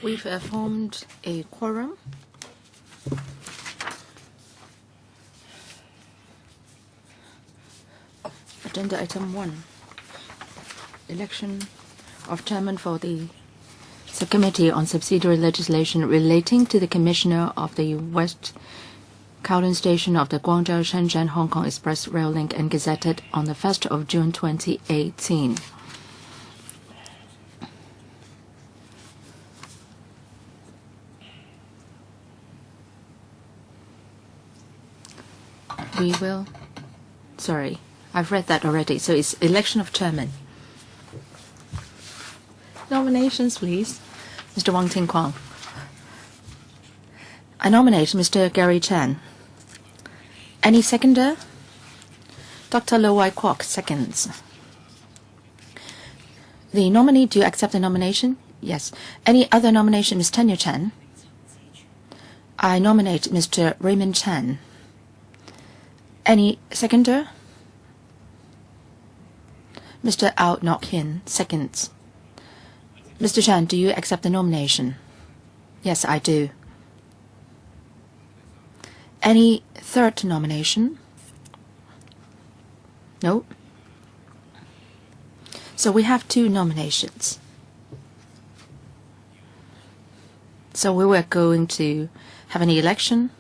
We've formed a quorum. Agenda item 1, election of chairman for the Subcommittee on Subsidiary Legislation relating to the Commissioner of the West Kowloon Station of the Guangzhou-Shenzhen-Hong Kong Express Rail Link and Gazetted on the 1st of June 2018. Sorry, I've read that already. So it's election of chairman. Nominations, please. Mr. Wang Ting-Kwang. I nominate Mr. Gary Chan. Any seconder? Dr. Lo Wai Kwok seconds. The nominee, do you accept the nomination? Yes. Any other nomination, Ms. Tanya Chan? I nominate Mr. Raymond Chan. Any seconder? Mr. Ao Nok Hin seconds. Mr. Chan, do you accept the nomination? Yes, I do. Any third nomination? No. So we have 2 nominations. So we were going to have an election.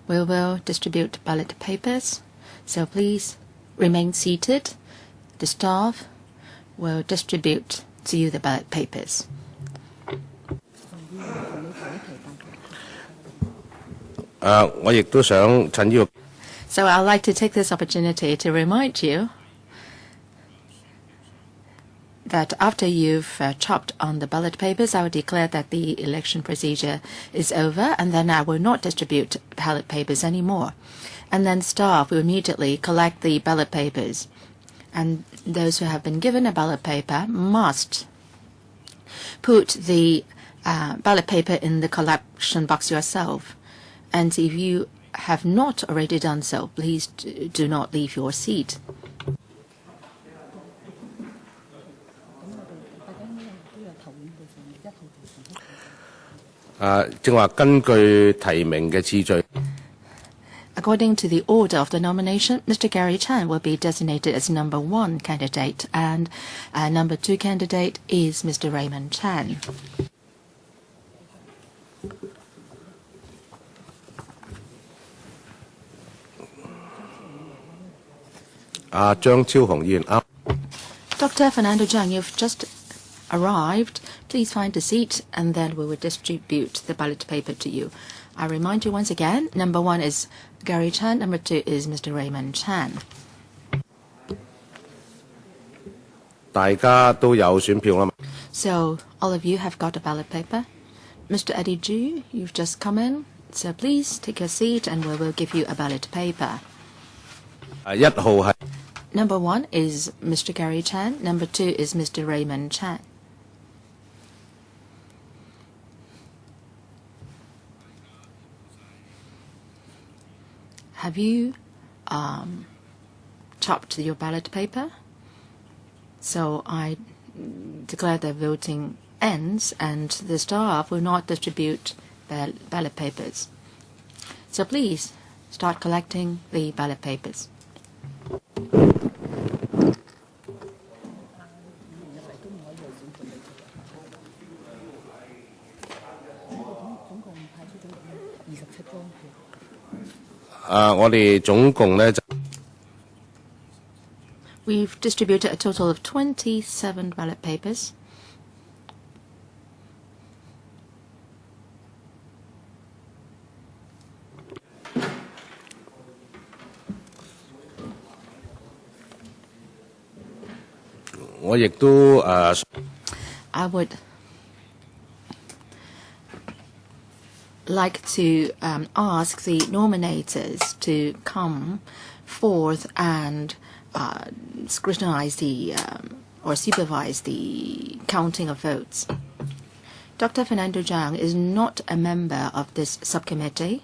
We will distribute ballot papers. So please remain seated. The staff will distribute to you the ballot papers. So I'd like to take this opportunity to remind you that after you've chopped on the ballot papers, I will declare that the election procedure is over, and then I will not distribute ballot papers anymore. And then staff will immediately collect the ballot papers. And those who have been given a ballot paper must put the ballot paper in the collection box yourself. And if you have not already done so, please do not leave your seat. According to the order of the nomination, Mr. Gary Chan will be designated as number 1 candidate, and number 2 candidate is Mr. Raymond Chan. Dr. Fernando Zhang, you've just arrived. Please find a seat, and then we will distribute the ballot paper to you. I remind you once again, number 1 is Gary Chan, number 2 is Mr. Raymond Chan. So all of you have got a ballot paper. Mr. Eddie Ju, you've just come in, so please take your seat and we will give you a ballot paper. Number 1 is Mr. Gary Chan, number 2 is Mr. Raymond Chan. Have you chopped your ballot paper? So I declare the voting ends, and the staff will not distribute ballot papers. So please start collecting the ballot papers. We've distributed a total of 27 ballot papers. I would like to ask the nominators to come forth and scrutinize or supervise the counting of votes. Dr. Fernando Zhang is not a member of this subcommittee.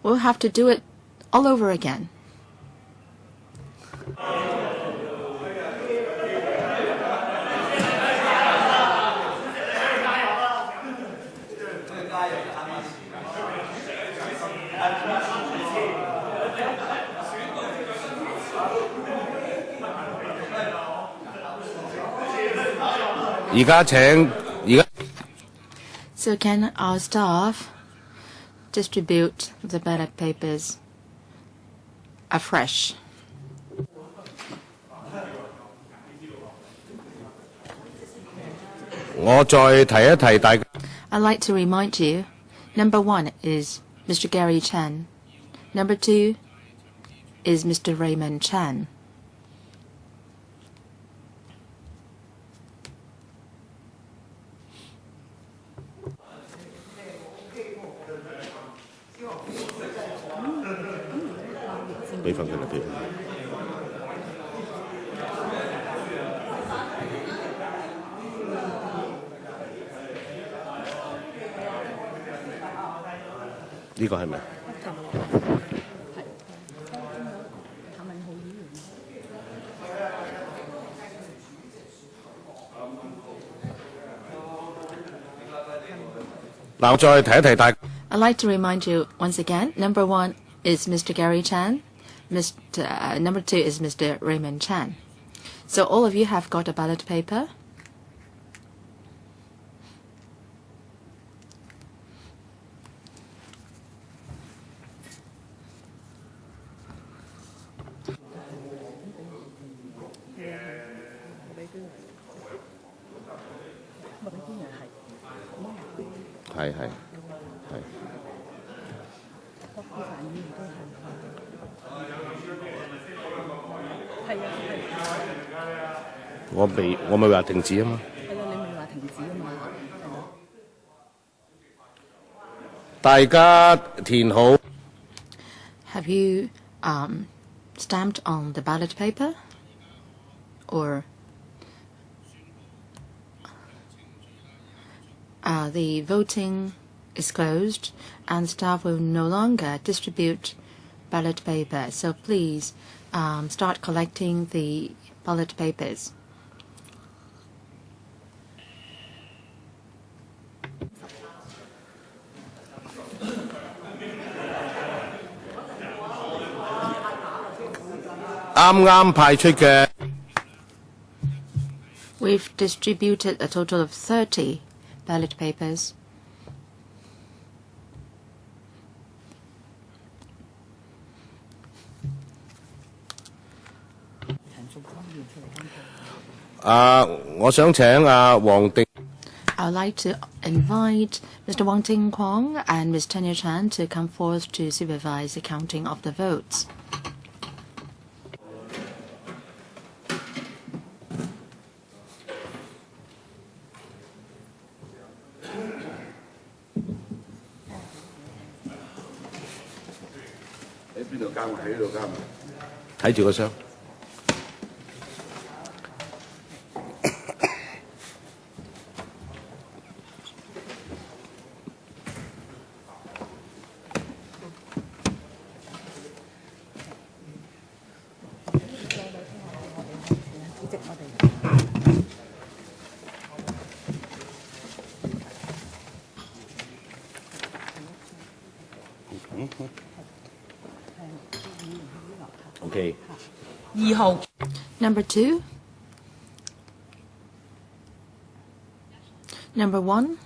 we'll have to do it all over again. So can our staff distribute the ballot papers afresh? I'd like to remind you, number 1 is Mr. Gary Chan. Number 2 is Mr. Raymond Chan. like to remind you once again, number 1 is Mr. Gary Chan, number 2 is Mr. Raymond Chan. So all of you have got a ballot paper. Have you stamped on the ballot paper? Or the voting is closed and staff will no longer distribute ballot paper. So please start collecting the ballot papers. We've distributed a total of 30 ballot papers. I would like to invite Mr. Wang Ting-kwong and Ms. Tanya Chan to come forth to supervise the counting of the votes. Okay. Number 2. Number 1.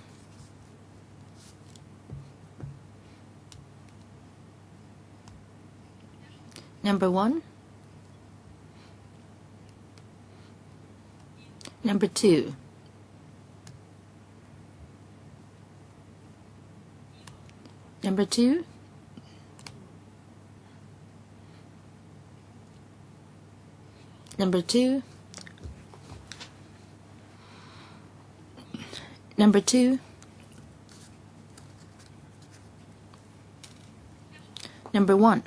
Number 1. Number 2. Number 2. Number 2. Number 2. Number 1.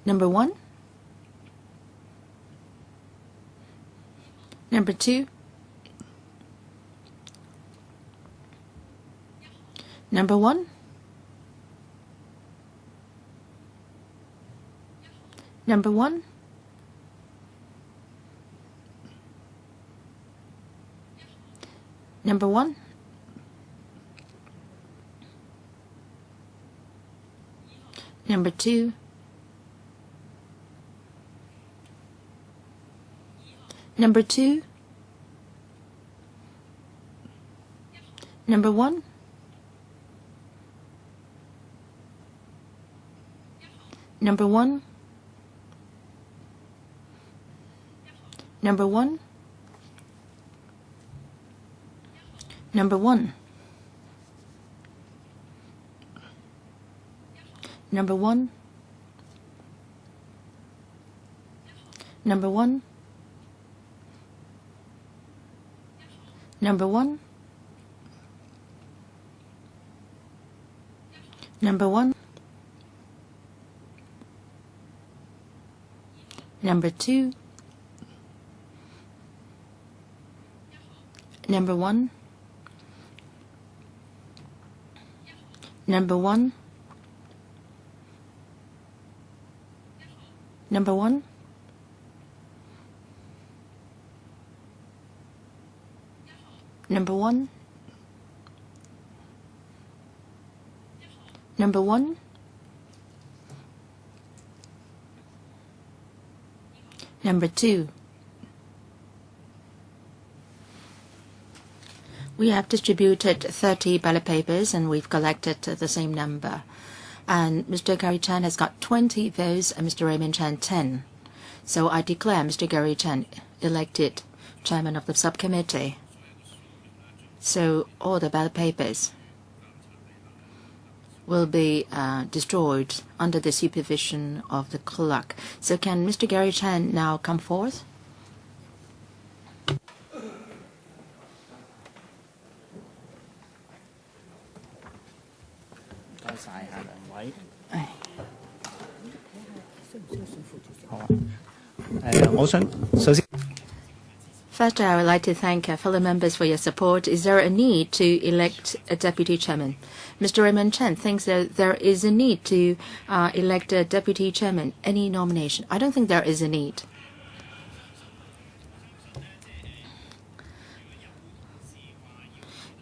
Number 1. Number 2. Number 1. Number 1. Number 1. Number 2. Number 2. Number 1. Number 1. Number 1. Number 1. Number 1. Number 1. Number 1. Number 1. Number 2. Number 1. Number 1. Number 1. Number 1. Number 1. Number 2. We have distributed 30 ballot papers and we've collected the same number. And Mr. Gary Chan has got 20 votes and Mr. Raymond Chan 10. So I declare Mr. Gary Chan elected chairman of the subcommittee. So all the ballot papers will be destroyed under the supervision of the clerk. So can Mr. Gary Chan now come forth? First, I would like to thank fellow members for your support. Is there a need to elect a deputy chairman? Mr. Raymond Chen thinks that there is a need to elect a deputy chairman. Any nomination? I don't think there is a need.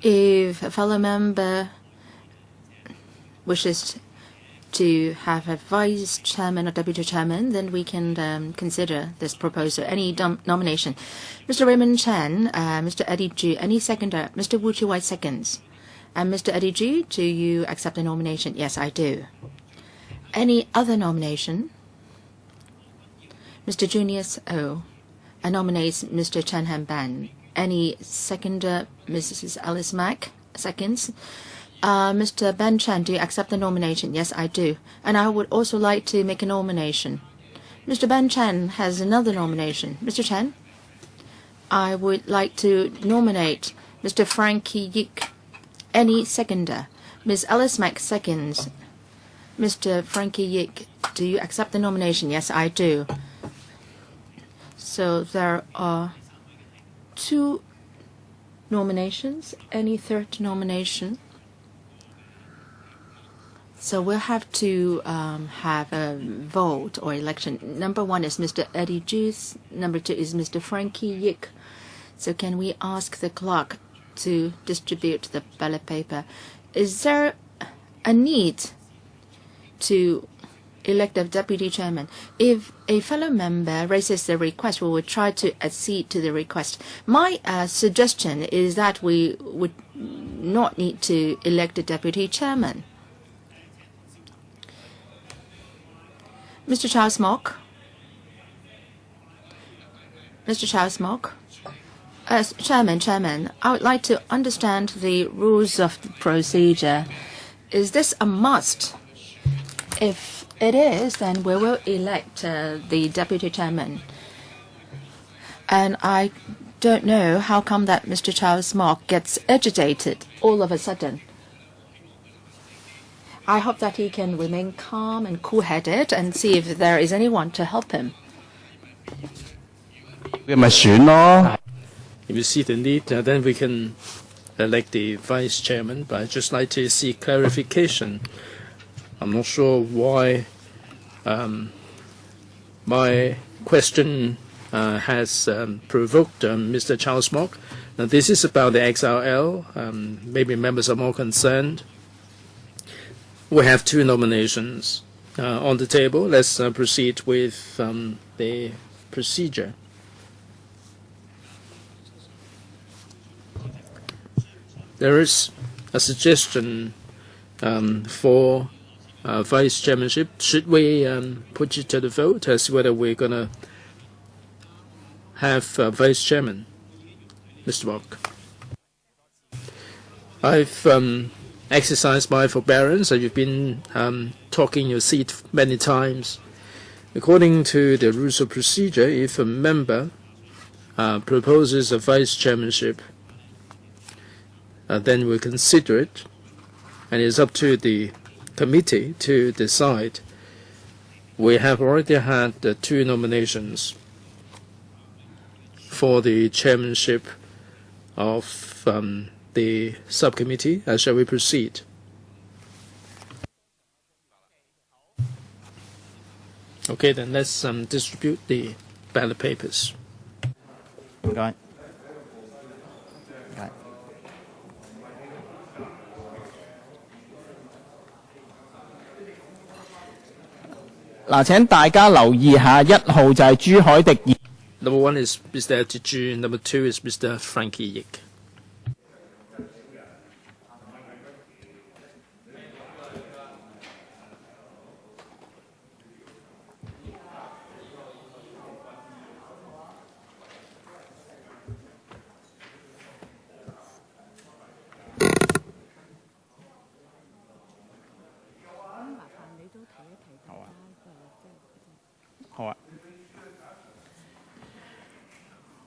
If a fellow member wishes to have a vice chairman or deputy chairman, then we can consider this proposal. Any nomination? Mr. Raymond Chen, Mr. Eddie Ju, any seconder? Mr. Wu Chi-wai seconds. And Mr. Eddie Ju, do you accept the nomination? Yes, I do. Any other nomination? Mr. Junius O. nominates Mr. Chen Han-ban. Any seconder? Mrs. Alice Mack seconds. Mr. Ben Chan, do you accept the nomination? Yes, I do. And I would also like to make a nomination. Mr. Ben Chan has another nomination. Mr. Chan, I would like to nominate Mr. Frankie Yik. Any seconder? Ms. Alice Mack seconds. Mr. Frankie Yik, do you accept the nomination? Yes, I do. So there are 2 nominations. Any third nomination? So we'll have to have a vote or election. Number 1 is Mr. Eddie Juice. Number 2 is Mr. Frankie Yik. So can we ask the clerk to distribute the ballot paper? Is there a need to elect a deputy chairman? If a fellow member raises the request, we will try to accede to the request. My suggestion is that we would not need to elect a deputy chairman. Mr. Charles Mock. Mr. Charles Mock. As Chairman, I would like to understand the rules of the procedure. Is this a must? If it is, then we will elect the deputy chairman. And I don't know how come that Mr. Charles Mock gets agitated all of a sudden. I hope that he can remain calm and cool-headed and see if there is anyone to help him. If you see the need, then we can elect the vice chairman, but I'd just like to see clarification. I'm not sure why my question has provoked Mr. Charles Mock. Now, this is about the XRL. Maybe members are more concerned. We have 2 nominations on the table. Let's proceed with the procedure. There is a suggestion for vice chairmanship. Should we put it to the vote as whether we're going to have vice chairman? Mr. Mock. I've exercised my forbearance, and you've been talking your seat many times. According to the rules of procedure, if a member proposes a vice chairmanship, then we'll consider it, and it's up to the committee to decide. We have already had 2 nominations for the chairmanship of the subcommittee. Shall we proceed? Okay, then let's distribute the ballot papers. Okay.嗱，請大家留意下，1號就係朱凱迪。Number 1 is Mr. Detention. Number 2 is Mr. Frankie Yik.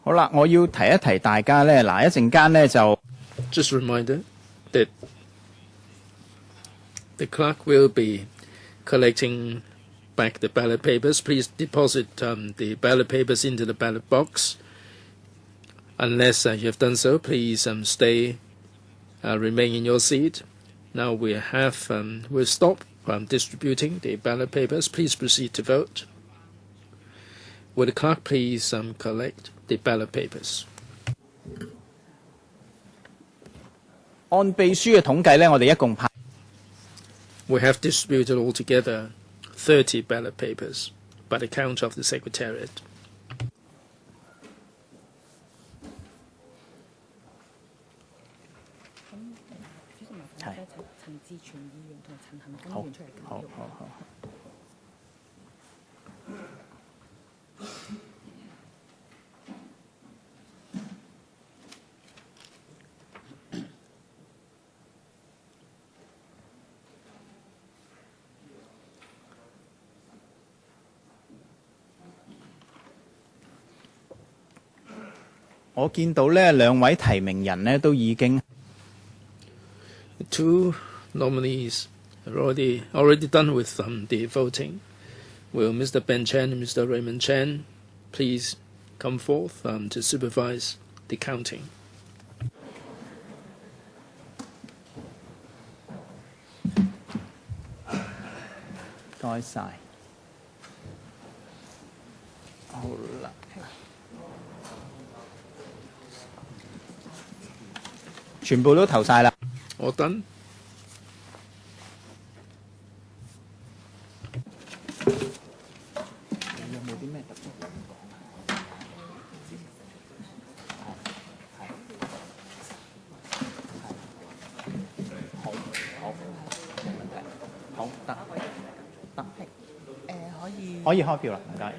好啦，我要提一提大家咧，嗱一陣間咧就 Just a reminder that the clerk will be collecting back the ballot papers. Please deposit the ballot papers into the ballot box. Unless you have done so, please stay, remain in your seat. Now we'll stop distributing the ballot papers. Please proceed to vote. Will the clerk please collect the ballot papers? 按秘書嘅統計咧，我哋一共派 We have distributed altogether 30 ballot papers by the count of the Secretariat. 好。我見到咧2位提名人咧都已經 2 nominees are already done with the voting. Will Mr. Ben Chen and Mr. Raymond Chen please come forth to supervise the counting? 該晒。好啦。全部都投晒啦。All done. 有冇啲咩特別想講啊？好，冇問題。好，得。可以開票啦，唔該。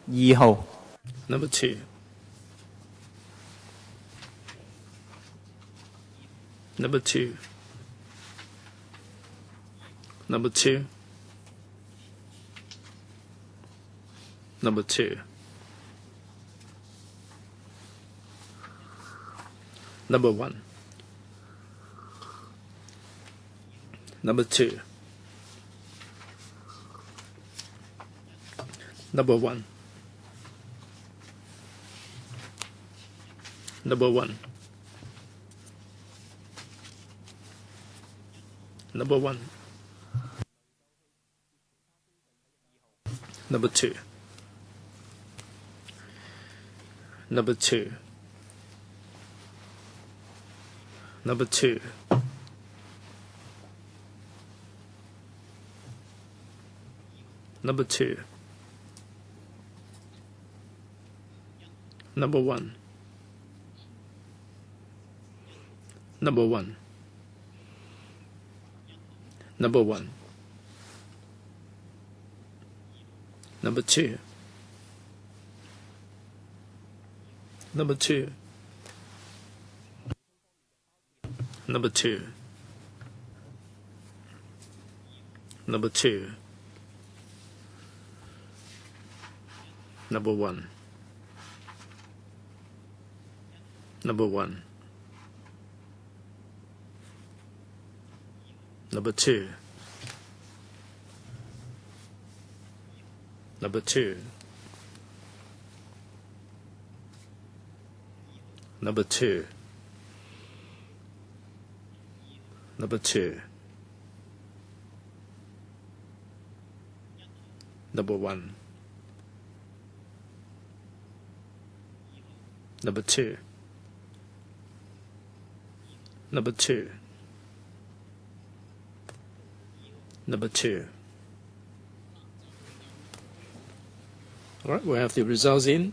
2號。Number 2. Number 2. Number 2. Number 2. Number 1. Number 2. Number 1. Number 1. Number 1. Number 2. Number 2. Number 2. Number 2. Number 1. Number 1. Number 1. Number 2. Number 2. Number 2. Number 2. Number 1. Number 1. Number 2. Number 2. Number 2. Number 2. Number 1. Number 2. Number 2. Number 2. All right, we have the results in.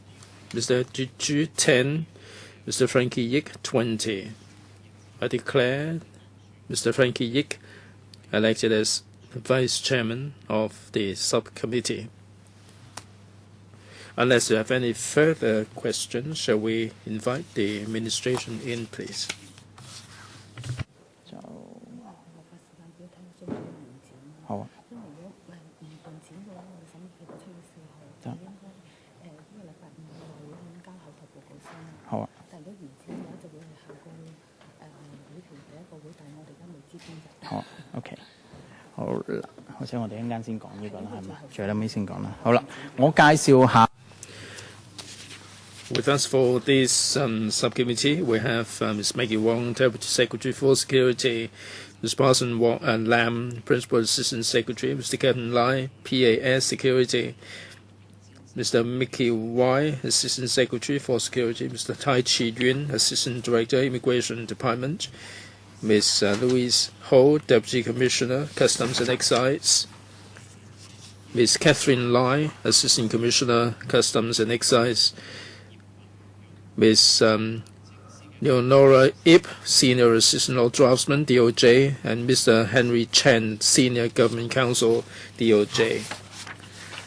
Mr. Ju 10, Mr. Frankie Yik 20. I declare Mr. Frankie Yik elected as Vice Chairman of the Subcommittee. Unless you have any further questions, shall we invite the administration in, please? OK， 好啦，或者我哋一陣間先講呢個啦，係咪？最後尾先講啦。好啦，我介紹下。With us for this subcommittee, we have Ms. Maggie Wong, Deputy Secretary for Security, Ms. Parson Lam, Principal Assistant Secretary, Mr. Kevin Lai, PAS Security, Mr. Mickey Y, Assistant Secretary for Security, Mr. Tai Chi Yun, Assistant Director, Immigration Department, Ms. Louise Ho, Deputy Commissioner, Customs and Excise, Ms. Catherine Lai, Assistant Commissioner, Customs and Excise, Ms. Leonora Ip, Senior Assistant Law Draftsman, DOJ, and Mr. Henry Chen, Senior Government Counsel, DOJ.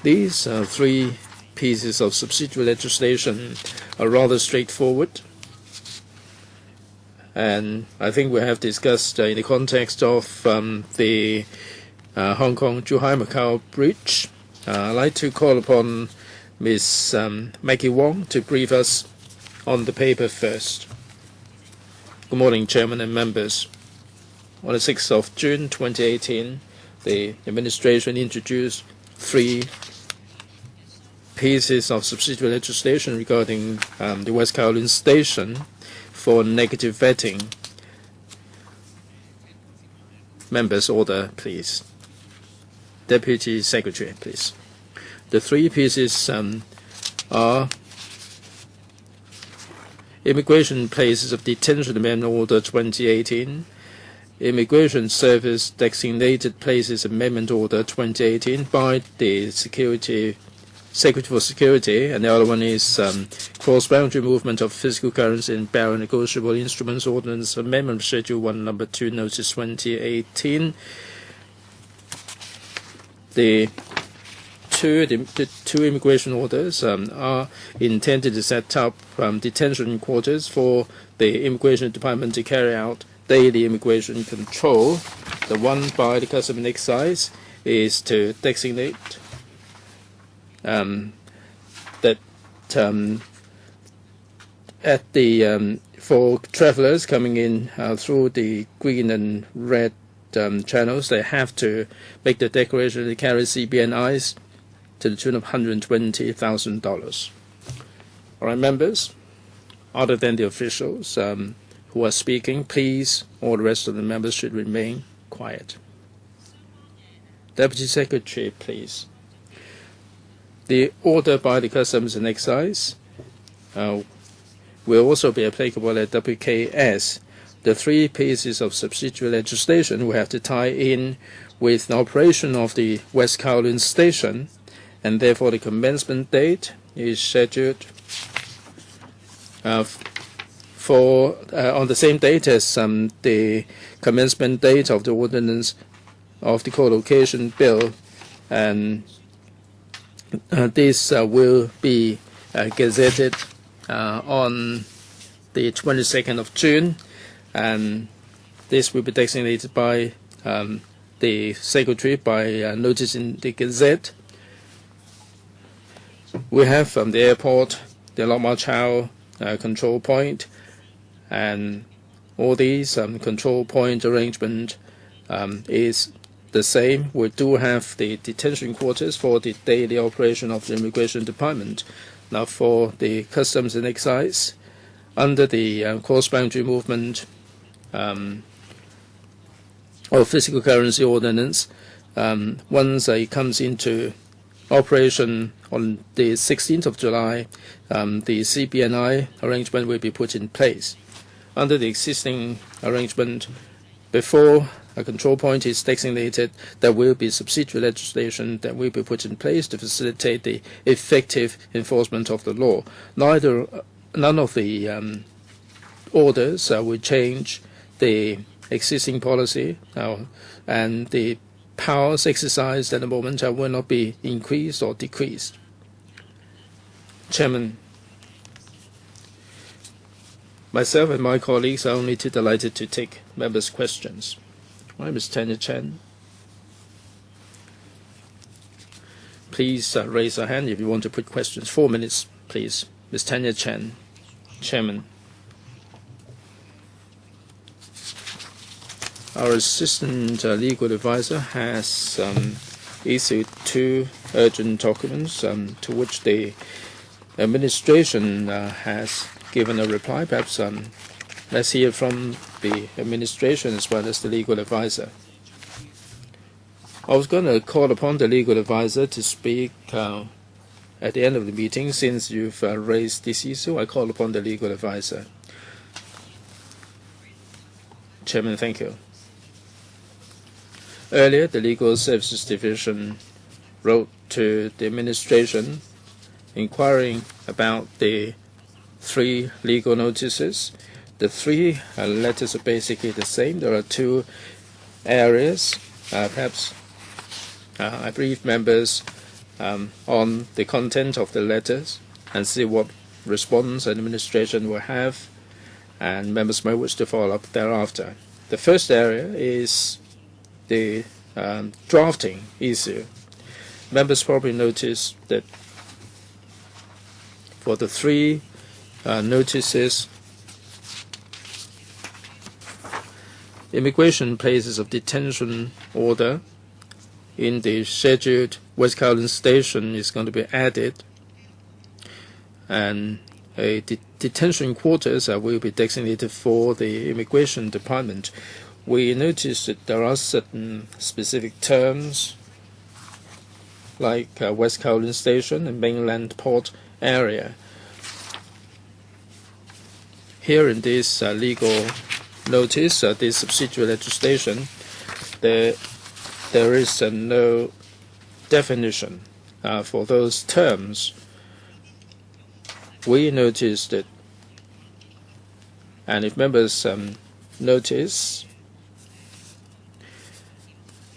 These three pieces of subsidiary legislation are rather straightforward, and I think we have discussed in the context of the Hong Kong-Zhuhai-Macau Bridge. I'd like to call upon Ms. Maggie Wong to brief us on the paper first. Good morning, Chairman and members. On the 6th of June 2018, the administration introduced three pieces of subsidiary legislation regarding the West Kowloon Station for negative vetting. Members, order, please. Deputy Secretary, please. The three pieces are Immigration Places of Detention Amendment Order 2018, Immigration Service Designated Places Amendment Order 2018 by the Secretary for Security, and the other one is Cross-Boundary Movement of Physical Currency and Barrel Negotiable Instruments Ordinance Amendment Schedule 1 Number 2 Notice 2018. The two immigration orders are intended to set up detention quarters for the Immigration Department to carry out daily immigration control. The one by the Customs and Excise is to designate that at the for travelers coming in through the green and red channels, they have to make the declaration to carry CBNIs to the tune of $120,000. All right, members, other than the officials who are speaking, please, all the rest of the members should remain quiet. Deputy Secretary, please. The order by the Customs and Excise will also be applicable at WKS. The 3 pieces of subsidiary legislation will have to tie in with the operation of the West Kowloon station, and therefore the commencement date is scheduled on the same date as the commencement date of the Ordinance of the Co-location Bill, and this will be gazetted on the 22nd of June, and this will be designated by the Secretary by notice in the Gazette. We have from the airport, the Lok Ma Chau control point, and all these control point arrangement is the same. We do have the detention quarters for the daily operation of the Immigration Department. Now for the Customs and Excise, under the cross-boundary movement or physical currency ordinance, once it comes into operation on the 16th of July, the CBNI arrangement will be put in place. Under the existing arrangement, before a control point is designated, there will be subsidiary legislation that will be put in place to facilitate the effective enforcement of the law. None of the orders will change the existing policy, and the powers exercised at the moment will not be increased or decreased. Chairman, myself and my colleagues are only too delighted to take members' questions. Hi, Ms. Tanya Chen. Please raise your hand if you want to put questions. 4 minutes, please. Ms. Tanya Chen, Chairman. Our assistant legal advisor has issued 2 urgent documents to which the administration has given a reply. Perhaps let's hear from the administration as well as the legal advisor. I was going to call upon the legal advisor to speak at the end of the meeting. Since you've raised this issue, I call upon the legal advisor. Chairman, thank you. Earlier, the Legal Services Division wrote to the administration inquiring about the 3 legal notices. The 3 letters are basically the same. There are 2 areas. Perhaps I brief members on the content of the letters and see what response administration will have, and members may wish to follow up thereafter. The first area is the drafting issue. Members probably noticed that for the 3 notices, immigration places of detention order in the scheduled West Kowloon station is going to be added, and a detention quarters will be designated for the Immigration Department. We noticed that there are certain specific terms like West Kowloon Station and mainland port area. Here in this legal notice, this subsidiary legislation, there is no definition for those terms. We noticed it, and if members notice,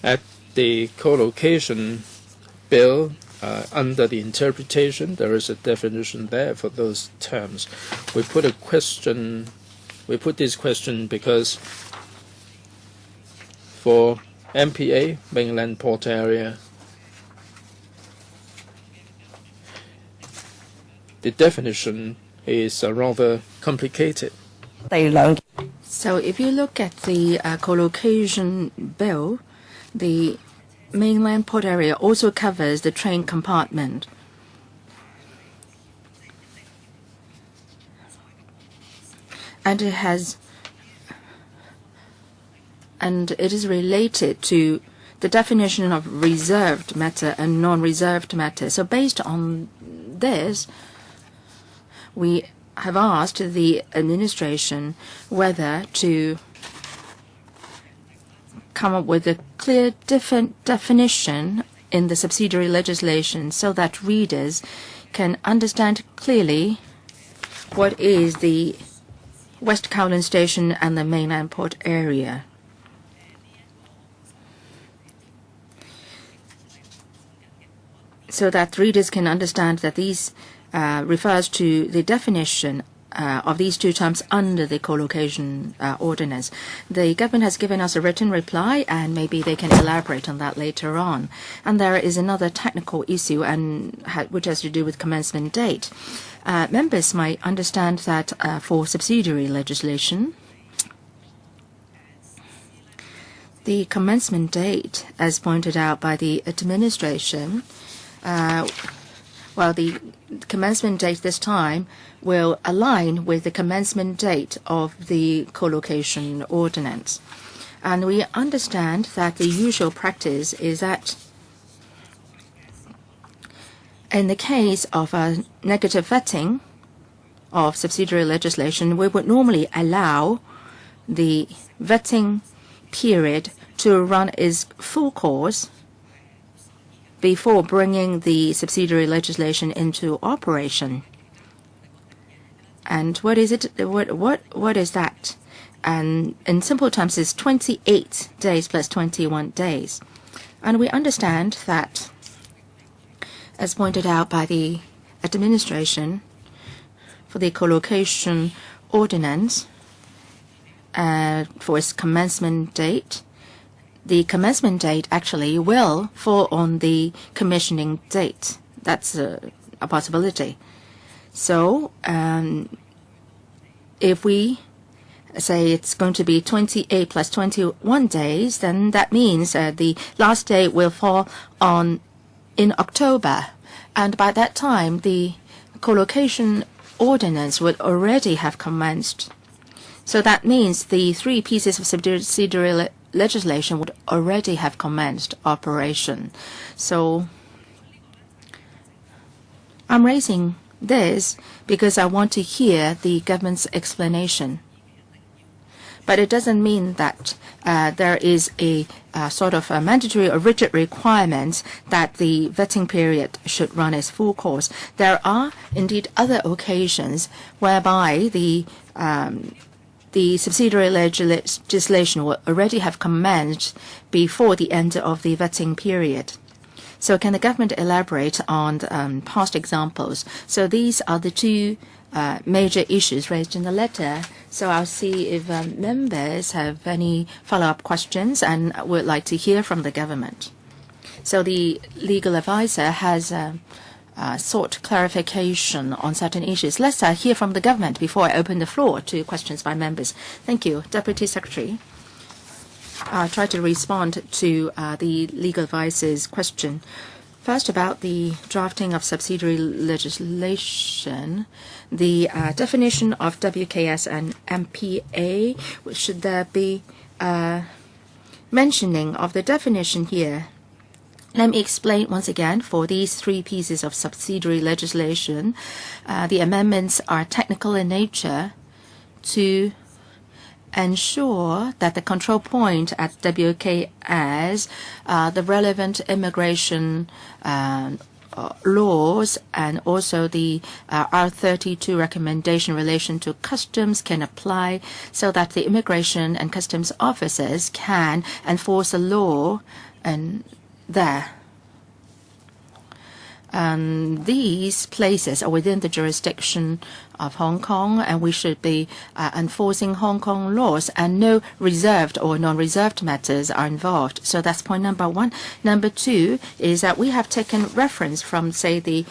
at the co-location bill, under the interpretation, there is a definition there for those terms. We put this question because for MPA, mainland port area, the definition is rather complicated. So if you look at the co-location bill, the mainland port area also covers the train compartment. and it is related to the definition of reserved matter and non-reserved matter. So based on this, we have asked the administration whether to come up with a clear definition in the subsidiary legislation so that readers can understand clearly what is the West Kowloon Station and the mainland port area. So that readers can understand that these refers to the definition of these two terms under the co-location ordinance. The government has given us a written reply, and maybe they can elaborate on that later on. And there is another technical issue, which has to do with commencement date. Members might understand that for subsidiary legislation, the commencement date, as pointed out by the administration, the commencement date this time will align with the commencement date of the co-location ordinance. And we understand that the usual practice is that in the case of a negative vetting of subsidiary legislation, we would normally allow the vetting period to run its full course before bringing the subsidiary legislation into operation. And what is it? What is that? And in simple terms, it's 28 days plus 21 days. And we understand that, as pointed out by the administration, for the co-location ordinance, for its commencement date, the commencement date actually will fall on the commissioning date. That's a possibility. So if we say it's going to be 28 plus 21 days, then that means the last day will fall in October. And by that time, the co-location ordinance would already have commenced. So that means the three pieces of subsidiary legislation would already have commenced operation. So I'm raising this because I want to hear the government's explanation. But it doesn't mean that there is a sort of a mandatory or rigid requirement that the vetting period should run its full course. There are indeed other occasions whereby the subsidiary legislation will already have commenced before the end of the vetting period. So can the government elaborate on past examples? So these are the two major issues raised in the letter. So I'll see if members have any follow-up questions and would like to hear from the government. So the legal advisor has sought clarification on certain issues. Let's hear from the government before I open the floor to questions by members. Thank you. Deputy Secretary. I'll try to respond to the legal advisor's question. First, about the drafting of subsidiary legislation, the definition of WKS and MPA, should there be mentioning of the definition here? Let me explain once again. For these three pieces of subsidiary legislation, the amendments are technical in nature to ensure that the control point at WKS, the relevant immigration laws and also the R32 recommendation in relation to customs can apply so that the immigration and customs officers can enforce the law and there. These places are within the jurisdiction of Hong Kong, and we should be enforcing Hong Kong laws, and no reserved or non-reserved matters are involved. So that's point number one. Number two is that we have taken reference from, say, the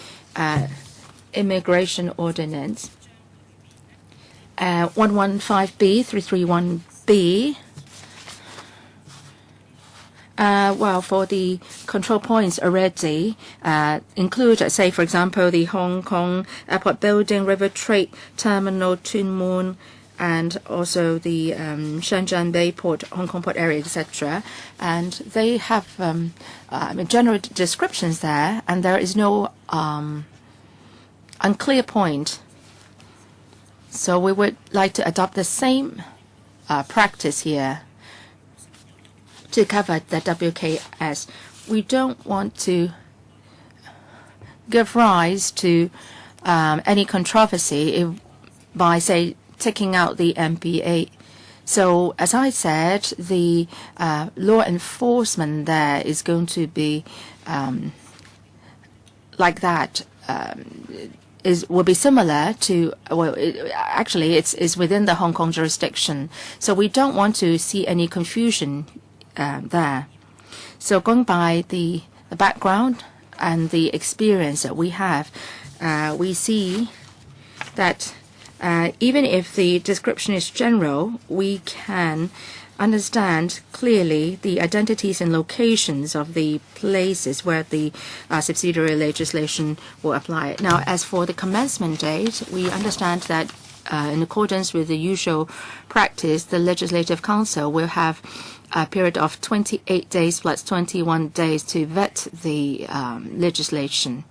immigration ordinance 115B, 331B. For the control points already include, say, for example, the Hong Kong Airport Building, River Trade Terminal, Tuen Mun, and also the Shenzhen Bay Port, Hong Kong Port area, etc. And they have general descriptions there, and there is no unclear point. So we would like to adopt the same practice here to cover the WKS. We don't want to give rise to any controversy by, say, taking out the MPA. So, as I said, the law enforcement there is going to be like that. Will be similar to, well, actually it's within the Hong Kong jurisdiction. So we don't want to see any confusion there. So going by the background and the experience that we have, we see that even if the description is general, we can understand clearly the identities and locations of the places where the subsidiary legislation will apply. Now, as for the commencement date, we understand that in accordance with the usual practice, the Legislative Council will have a period of 28 days plus 21 days to vet the legislation.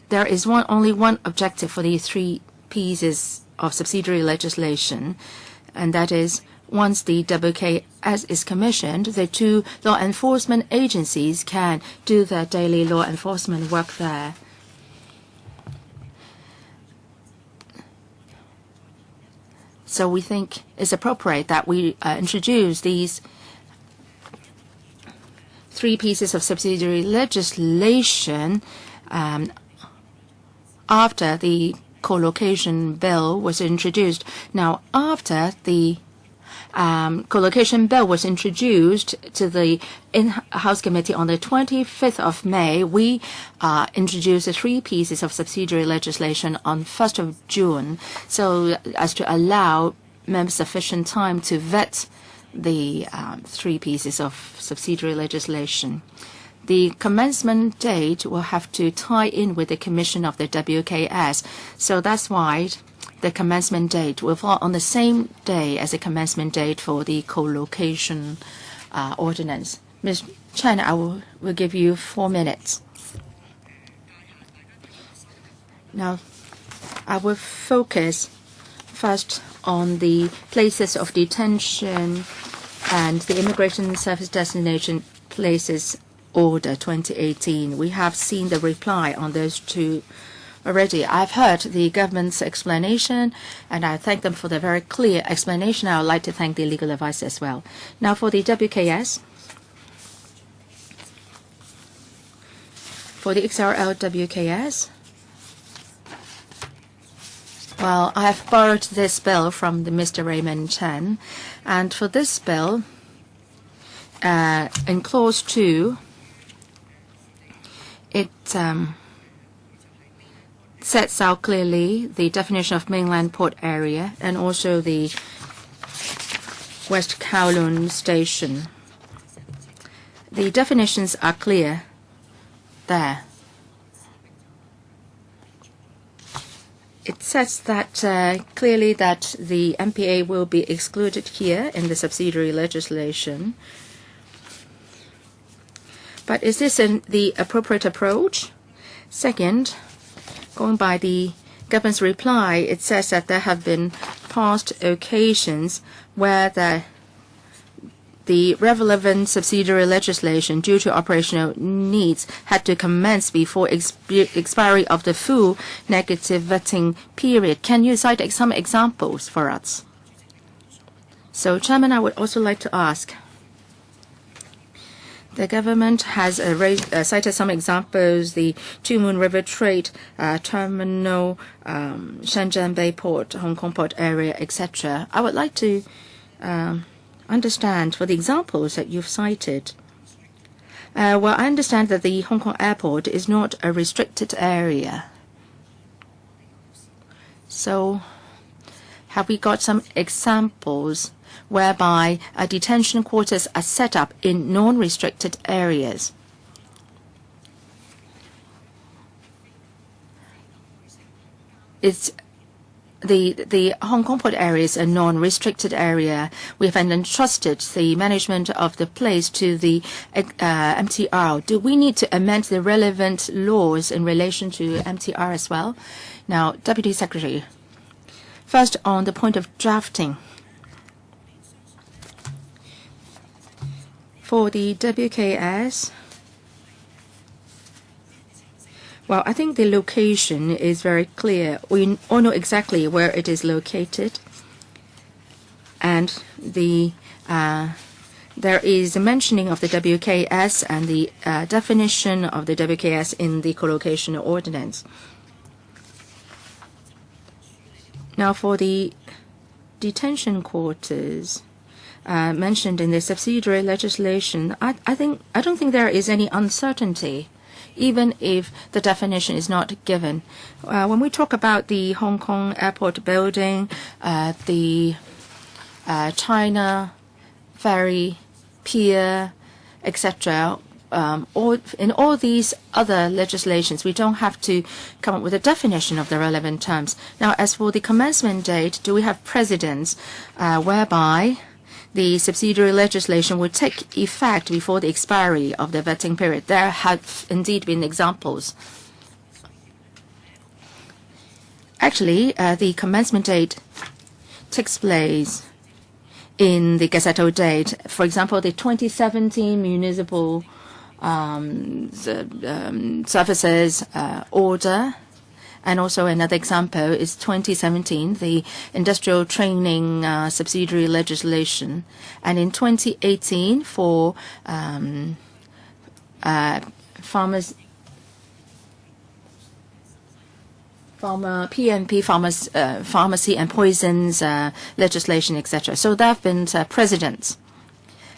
There is only one objective for these three pieces of subsidiary legislation, and that is once the WKS is commissioned, the two law enforcement agencies can do their daily law enforcement work there. So we think it's appropriate that we introduce these three pieces of subsidiary legislation after the co-location bill was introduced. Now, after the co-location bill was introduced to the in-house committee on the 25th of May, we introduced the three pieces of subsidiary legislation on 1st of June, so as to allow members sufficient time to vet the three pieces of subsidiary legislation. The commencement date will have to tie in with the commission of the WKS. So that's why the commencement date will fall on the same day as the commencement date for the co-location ordinance. Ms. Chen, I will give you 4 minutes. Now, I will focus first on the places of detention and the Immigration Service Destination Places Order 2018. We have seen the reply on those two already. I've heard the government's explanation, and I thank them for the very clear explanation. I would like to thank the legal advice as well. Now for the WKS. For the XRL WKS, well, I have borrowed this bill from Mr. Raymond Chen, and for this bill, in Clause 2, it sets out clearly the definition of mainland port area and also the West Kowloon station. The definitions are clear there. It says that clearly that the MPA will be excluded here in the subsidiary legislation. But is this the appropriate approach? Second, going by the government's reply, it says that there have been past occasions where the relevant subsidiary legislation, due to operational needs, had to commence before expiry of the full negative vetting period. Can you cite some examples for us? So, Chairman, I would also like to ask, the government has cited some examples, the Two Moon River Trade Terminal, Shenzhen Bay Port, Hong Kong Port area, etc. I would like to understand for the examples that you've cited. Well, I understand that the Hong Kong airport is not a restricted area. So have we got some examples whereby detention quarters are set up in non-restricted areas? It's the Hong Kong port area is a non-restricted area. We have entrusted the management of the place to the MTR. Do we need to amend the relevant laws in relation to MTR as well? Now, Deputy Secretary, first on the point of drafting. For the WKS, well, I think the location is very clear. We all know exactly where it is located. And there is a mentioning of the WKS and the definition of the WKS in the co-location ordinance. Now, for the detention quarters mentioned in the subsidiary legislation, I don't think there is any uncertainty, even if the definition is not given. When we talk about the Hong Kong airport building, the China ferry pier, etc., in all these other legislations, we don't have to come up with a definition of the relevant terms. Now, as for the commencement date, do we have precedents whereby the subsidiary legislation would take effect before the expiry of the vetting period? There have indeed been examples. Actually, the commencement date takes place in the Gazetted date. For example, the 2017 municipal services order. And also another example is 2017, the industrial training subsidiary legislation. And in 2018, for PNP, pharmacy and poisons legislation, etc. So there have been precedents.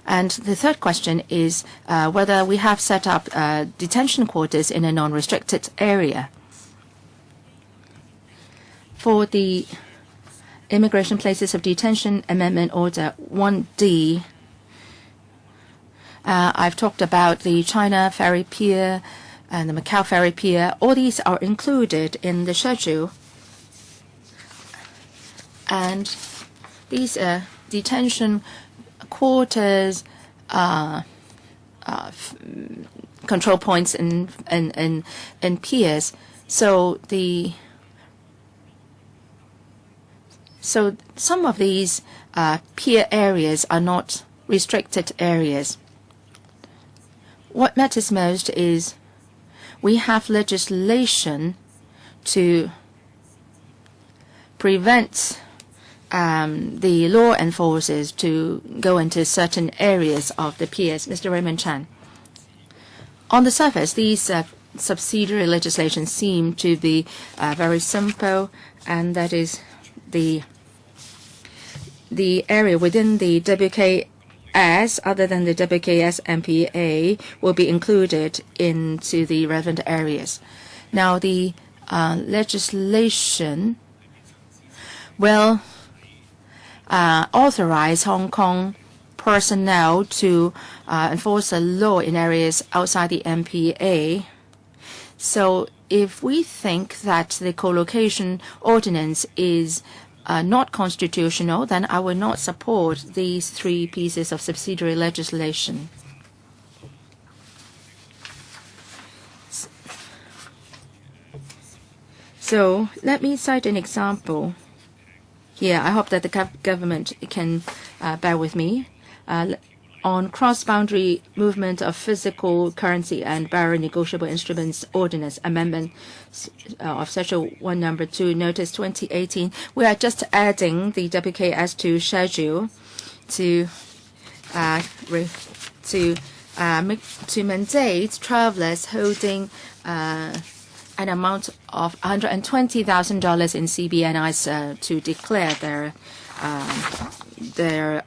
And the third question is whether we have set up detention quarters in a non-restricted area. For the Immigration Places of Detention Amendment Order 1D, I've talked about the China Ferry Pier and the Macau Ferry Pier. All these are included in the schedule. And these detention quarters control points and piers. So some of these pier areas are not restricted areas. What matters most is we have legislation to prevent the law enforcers to go into certain areas of the piers. Mr. Raymond Chan. On the surface, these subsidiary legislations seem to be very simple, and that is the area within the WKS, other than the WKS MPA, will be included into the relevant areas. Now, the legislation will authorize Hong Kong personnel to enforce the law in areas outside the MPA. So if we think that the co-location ordinance is not constitutional, then I will not support these three pieces of subsidiary legislation. So let me cite an example here. I hope that the government can bear with me. On cross-boundary movement of physical currency and barrier negotiable instruments ordinance amendment of Schedule 1 Number 2, Notice 2018, we are just adding the WKS to schedule to mandate travelers holding an amount of $120,000 in CBNIs to declare their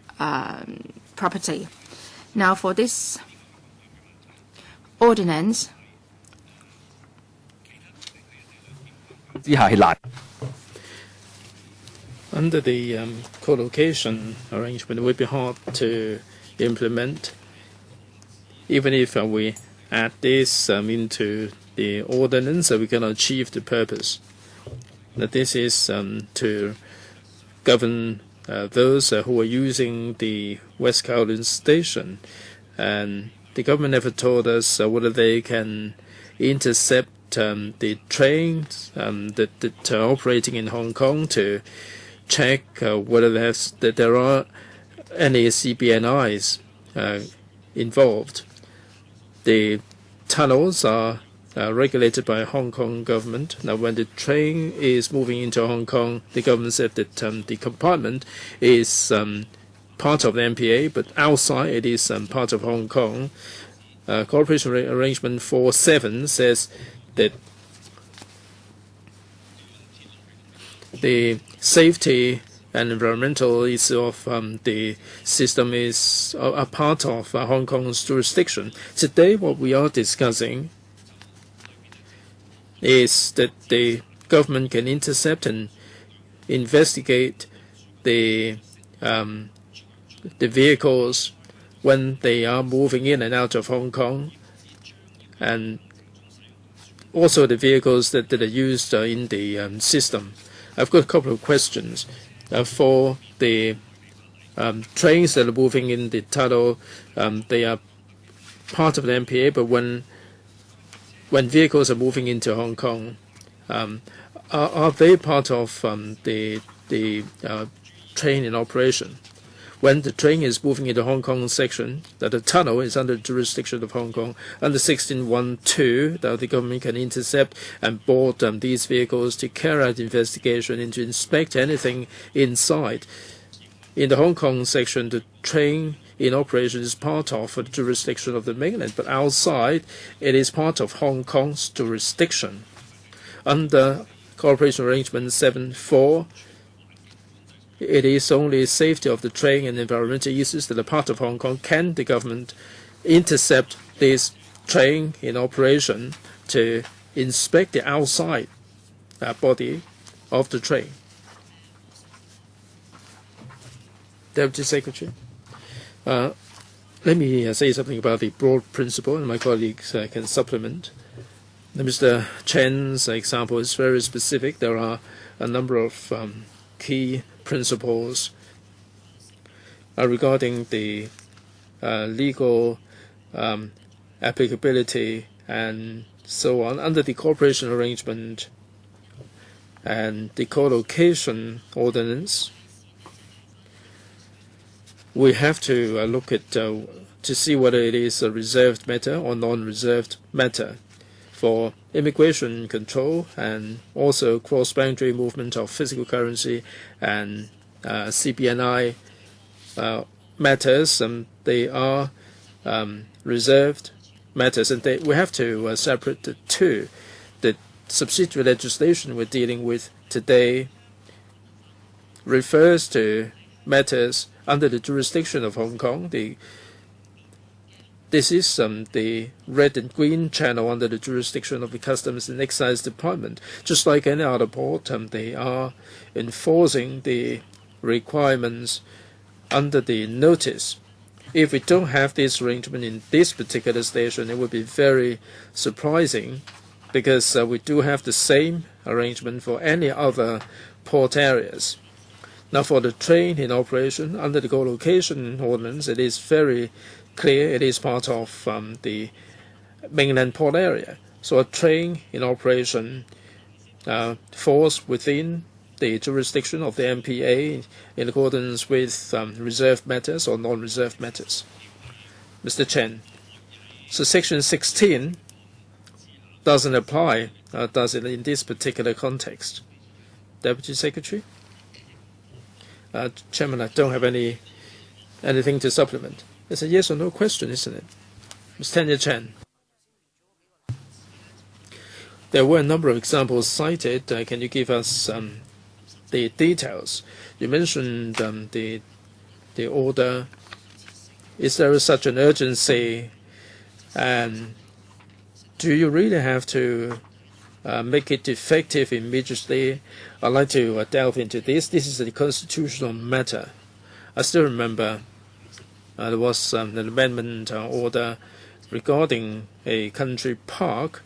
property. Now, for this ordinance, under the co-location arrangement, it would be hard to implement, even if we add this into the ordinance, so we can achieve the purpose. This is to govern those who are using the West Kowloon station, and the government never told us whether they can intercept the trains that are operating in Hong Kong to check whether that there are any CBNIs involved. The tunnels are regulated by Hong Kong government. Now, when the train is moving into Hong Kong, the government said that the compartment is part of the MPA, but outside it is part of Hong Kong. Cooperation Arrangement 47 says that the safety and environmental issue of the system is a part of Hong Kong's jurisdiction. Today, what we are discussing is that the government can intercept and investigate the vehicles when they are moving in and out of Hong Kong, and also the vehicles that are used in the system. I've got a couple of questions. For the trains that are moving in the tunnel, they are part of the MPA, but when vehicles are moving into Hong Kong, are they part of the train in operation? When the train is moving into Hong Kong section, that the tunnel is under the jurisdiction of Hong Kong. Under 1612, that the government can intercept and board these vehicles to carry out investigation and to inspect anything inside. In the Hong Kong section, the train in operation is part of the jurisdiction of the mainland, but outside it is part of Hong Kong's jurisdiction. Under Cooperation Arrangement 7.4, it is only safety of the train and environmental issues that are part of Hong Kong. Can the government intercept this train in operation to inspect the outside body of the train? Deputy Secretary. Let me say something about the broad principle, and my colleagues can supplement. Mr. Chen's example is very specific. There are a number of key principles regarding the legal applicability and so on. Under the cooperation arrangement and the co-location ordinance, we have to look at to see whether it is a reserved matter or non-reserved matter. For immigration control and also cross-boundary movement of physical currency and CBNI matters, they are reserved matters, and we have to separate the two. The subsidiary legislation we're dealing with today refers to matters under the jurisdiction of Hong Kong. This is the red and green channel under the jurisdiction of the Customs and Excise Department. Just like any other port, they are enforcing the requirements under the notice. If we don't have this arrangement in this particular station, it would be very surprising, because we do have the same arrangement for any other port areas. Now, for the train in operation, under the co-location ordinance, it is very clear it is part of the mainland port area. So a train in operation falls within the jurisdiction of the MPA in accordance with reserved matters or non-reserved matters. Mr. Chen, so Section 16 doesn't apply, does it, in this particular context? Deputy Secretary? Chairman, I don't have anything to supplement. It's a yes or no question, isn't it? Ms. Tanya Chen. There were a number of examples cited. Can you give us the details? You mentioned the order. Is there such an urgency? And do you really have to make it effective immediately? I'd like to delve into this. This is a constitutional matter. I still remember there was an amendment order regarding a country park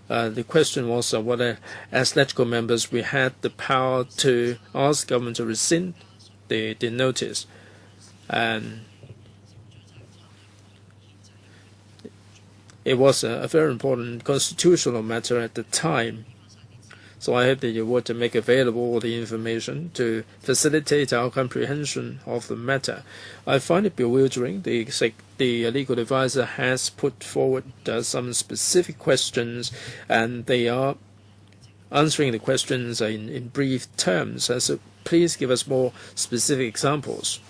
the question was whether, as LegCo members, we had the power to ask government to rescind the notice. And it was a very important constitutional matter at the time. So I hope that you would make available all the information to facilitate our comprehension of the matter. I find it bewildering. The legal advisor has put forward some specific questions, and they are answering the questions in brief terms. So please give us more specific examples.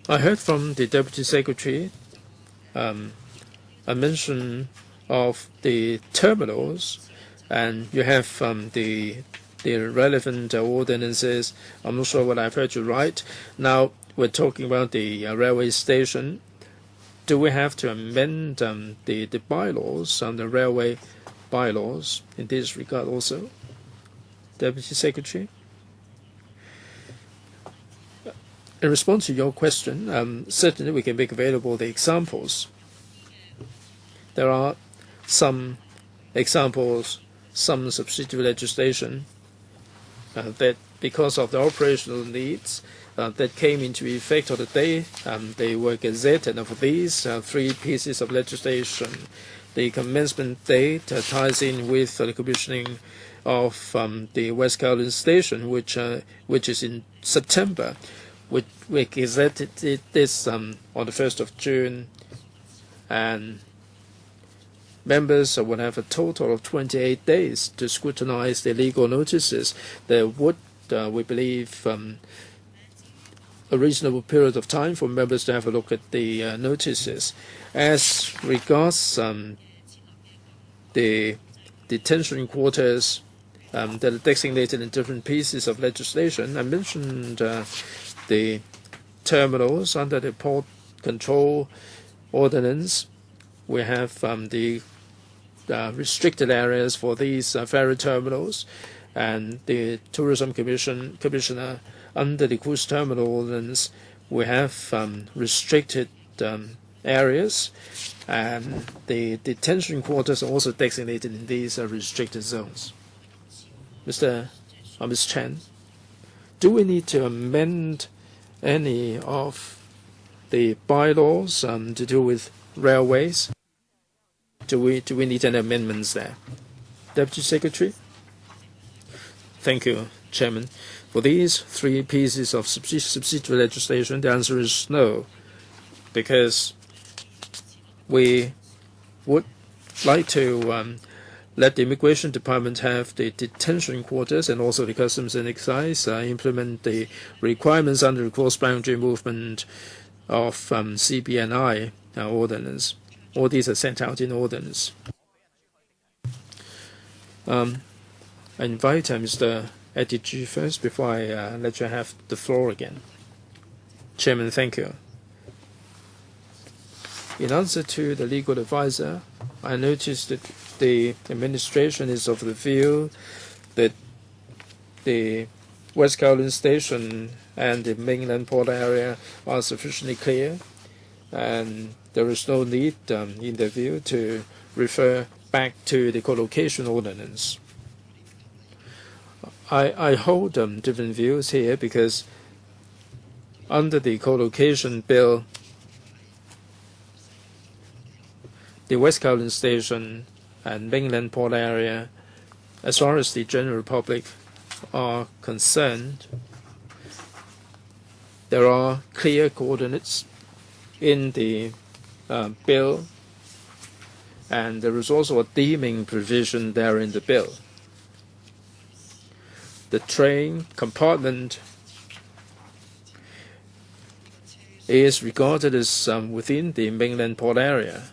I heard from the Deputy Secretary a mention of the terminals, and you have the relevant ordinances. I'm not sure whether I've heard you right. Now we're talking about the railway station. Do we have to amend the bylaws and the railway bylaws in this regard also, Deputy Secretary? In response to your question, certainly we can make available the examples. There are some examples, some subsidiary legislation that, because of the operational needs that came into effect on the day they were gazetted. And for these 3 pieces of legislation, the commencement date ties in with the commissioning of the West Kowloon station, which is in September. We gazetted this on the 1st of June, and members would have a total of 28 days to scrutinize the legal notices. There would, we believe, a reasonable period of time for members to have a look at the notices. As regards the detention quarters that are designated in different pieces of legislation, I mentioned the terminals under the Port Control Ordinance. We have the restricted areas for these ferry terminals, and the Tourism Commissioner under the Cruise Terminal Ordinance, we have restricted areas, and the detention quarters are also designated in these restricted zones. Ms. Chen, do we need to amend any of the bylaws to do with railways? Do we need any amendments there? Deputy Secretary? Thank you, Chairman. For these 3 pieces of subsidiary legislation, the answer is no, because we would like to let the Immigration Department have the detention quarters, and also the Customs and Excise implement the requirements under the cross-boundary movement of CBNI ordinance. All these are sent out in ordinance. I invite Mr. Eddie G first before I let you have the floor again. Chairman, thank you. In answer to the legal advisor, I noticed that the administration is of the view that the West Kowloon station and the mainland port area are sufficiently clear, and there is no need, in their view, to refer back to the co-location ordinance. I hold different views here, because under the co-location bill, the West Kowloon station and mainland port area, as far as the general public are concerned, there are clear coordinates in the bill, and there is also a deeming provision there in the bill. The train compartment is regarded as within the mainland port area.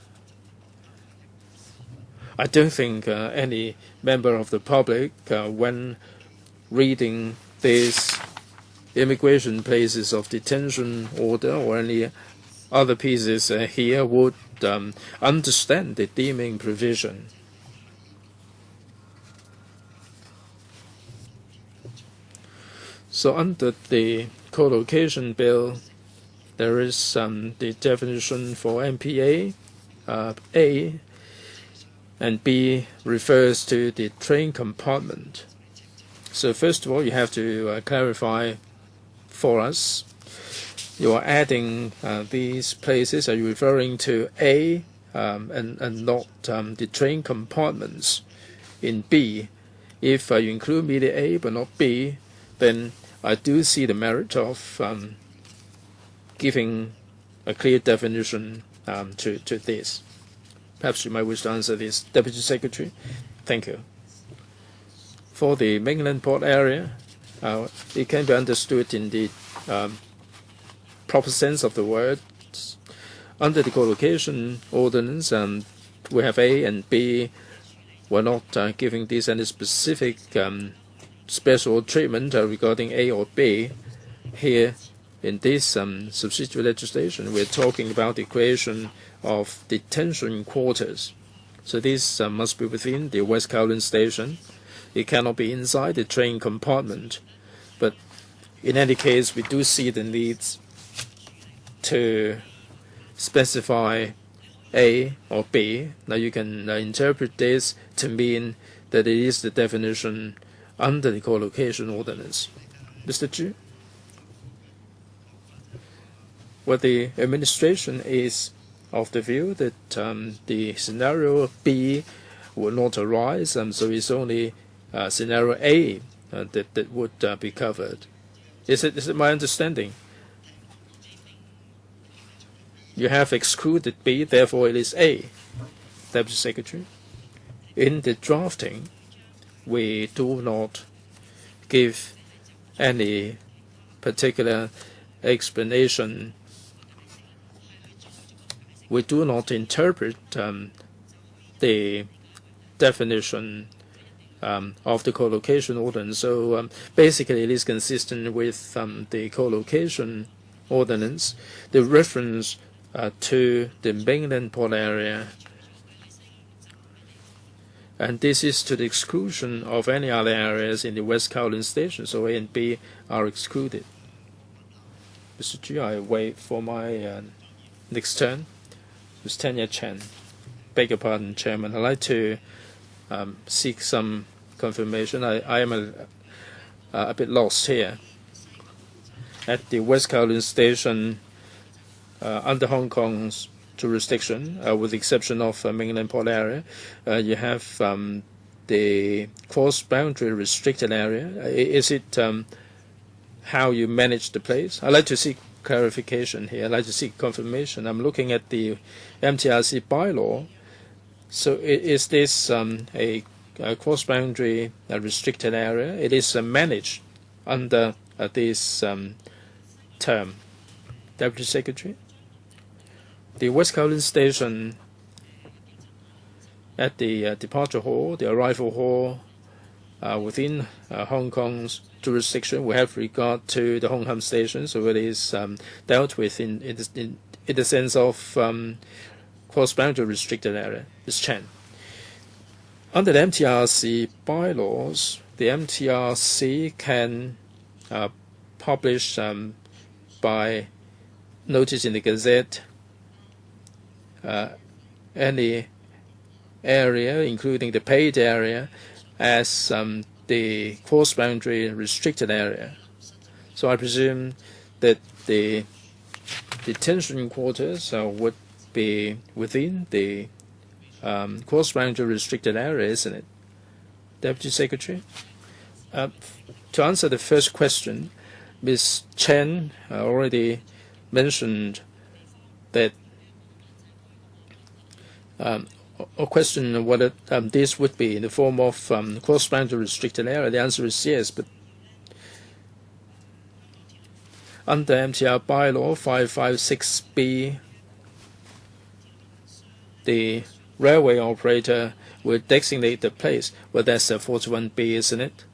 I don't think any member of the public, when reading these immigration places of detention order or any other pieces here, would understand the deeming provision. So under the co-location bill, there is the definition for MPA. A and B refers to the train compartment. So first of all, you have to clarify for us. You are adding these places. Are you referring to A and not the train compartments in B? If you include merely A but not B, then I do see the merit of giving a clear definition to this. Perhaps you might wish to answer this, Deputy Secretary. Thank you. For the mainland port area, it can be understood in the proper sense of the word. Under the co-location ordinance, we have A and B. We're not giving this any specific special treatment regarding A or B. Here, in this subsidiary legislation, we're talking about the creation of detention quarters. So this must be within the West Kowloon station. It cannot be inside the train compartment. But in any case, we do see the need to specify A or B. Now you can interpret this to mean that it is the definition under the co-location ordinance. Mr. Chu? Well, the administration is of the view that the scenario B will not arise, so it's only scenario A that would be covered. Is it my understanding? You have excluded B, therefore it is A. Deputy Secretary, in the drafting, we do not give any particular explanation. We do not interpret the definition of the co-location ordinance. So basically it is consistent with the co-location ordinance. The reference to the mainland port area, and this is to the exclusion of any other areas in the West Kowloon station, so A and B are excluded. Mr. Chu, I wait for my next turn. Ms. Tanya Chen. Beg your pardon, Chairman. I'd like to seek some confirmation. I am a bit lost here. At the West Kowloon station, under Hong Kong's jurisdiction, with the exception of mainland port area, you have the cross-boundary restricted area. Is it how you manage the place? I'd like to seek clarification here. I'd like to seek confirmation. I'm looking at the MTRC bylaw. So is this a cross-boundary restricted area? It is managed under this term. Deputy Secretary? The West Kowloon station at the departure hall, the arrival hall, within Hong Kong's jurisdiction, we have regard to the Hong Kong station, so it is dealt with in the sense of cross-boundary restricted area. Ms. Chen. Under the MTRC bylaws, the MTRC can publish by notice in the Gazette any area, including the paid area, as the cross-boundary restricted area. So I presume that the detention quarters would be within the cross-boundary restricted area, isn't it? Deputy Secretary? To answer the first question, Ms. Chen already mentioned that a question whether this would be in the form of cross-boundary restricted area. The answer is yes, but under MTR bylaw 556B, the railway operator will designate the place. Well, that's 41B, isn't it?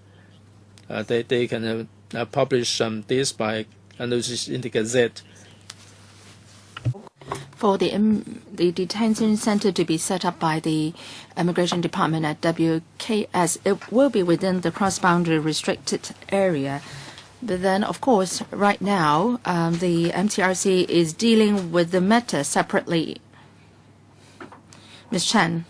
They can publish this by notice in the Gazette. For the detention center to be set up by the Immigration Department at WKS, it will be within the cross-boundary restricted area. But then, of course, right now, the MTRC is dealing with the matter separately. Ms. Chen,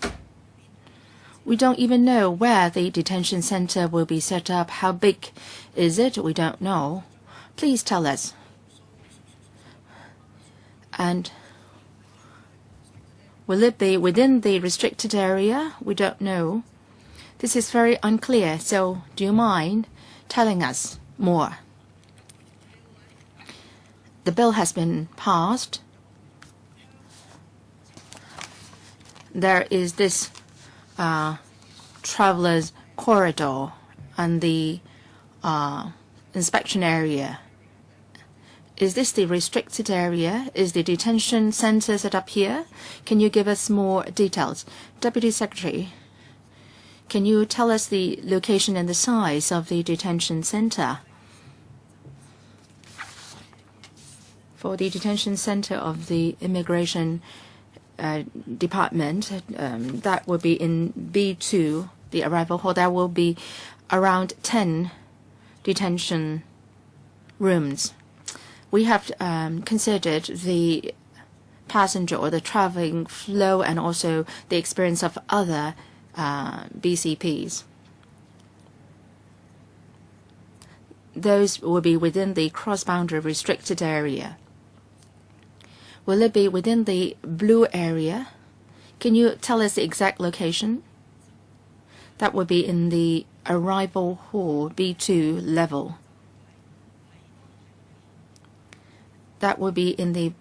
we don't even know where the detention center will be set up. How big is it? We don't know. Please tell us. And will it be within the restricted area? We don't know. This is very unclear, so do you mind telling us more? The bill has been passed. There is this travelers corridor and the inspection area. Is this the restricted area? Is the detention center set up here? Can you give us more details? Deputy Secretary, can you tell us the location and the size of the detention center? For the detention center of the immigration department, that will be in B2, the arrival hall. There will be around 10 detention rooms. We have considered the passenger or the traveling flow and also the experience of other BCPs. Those will be within the cross-boundary restricted area. Will it be within the blue area? Can you tell us the exact location? That will be in the arrival hall B2 level. That will be in the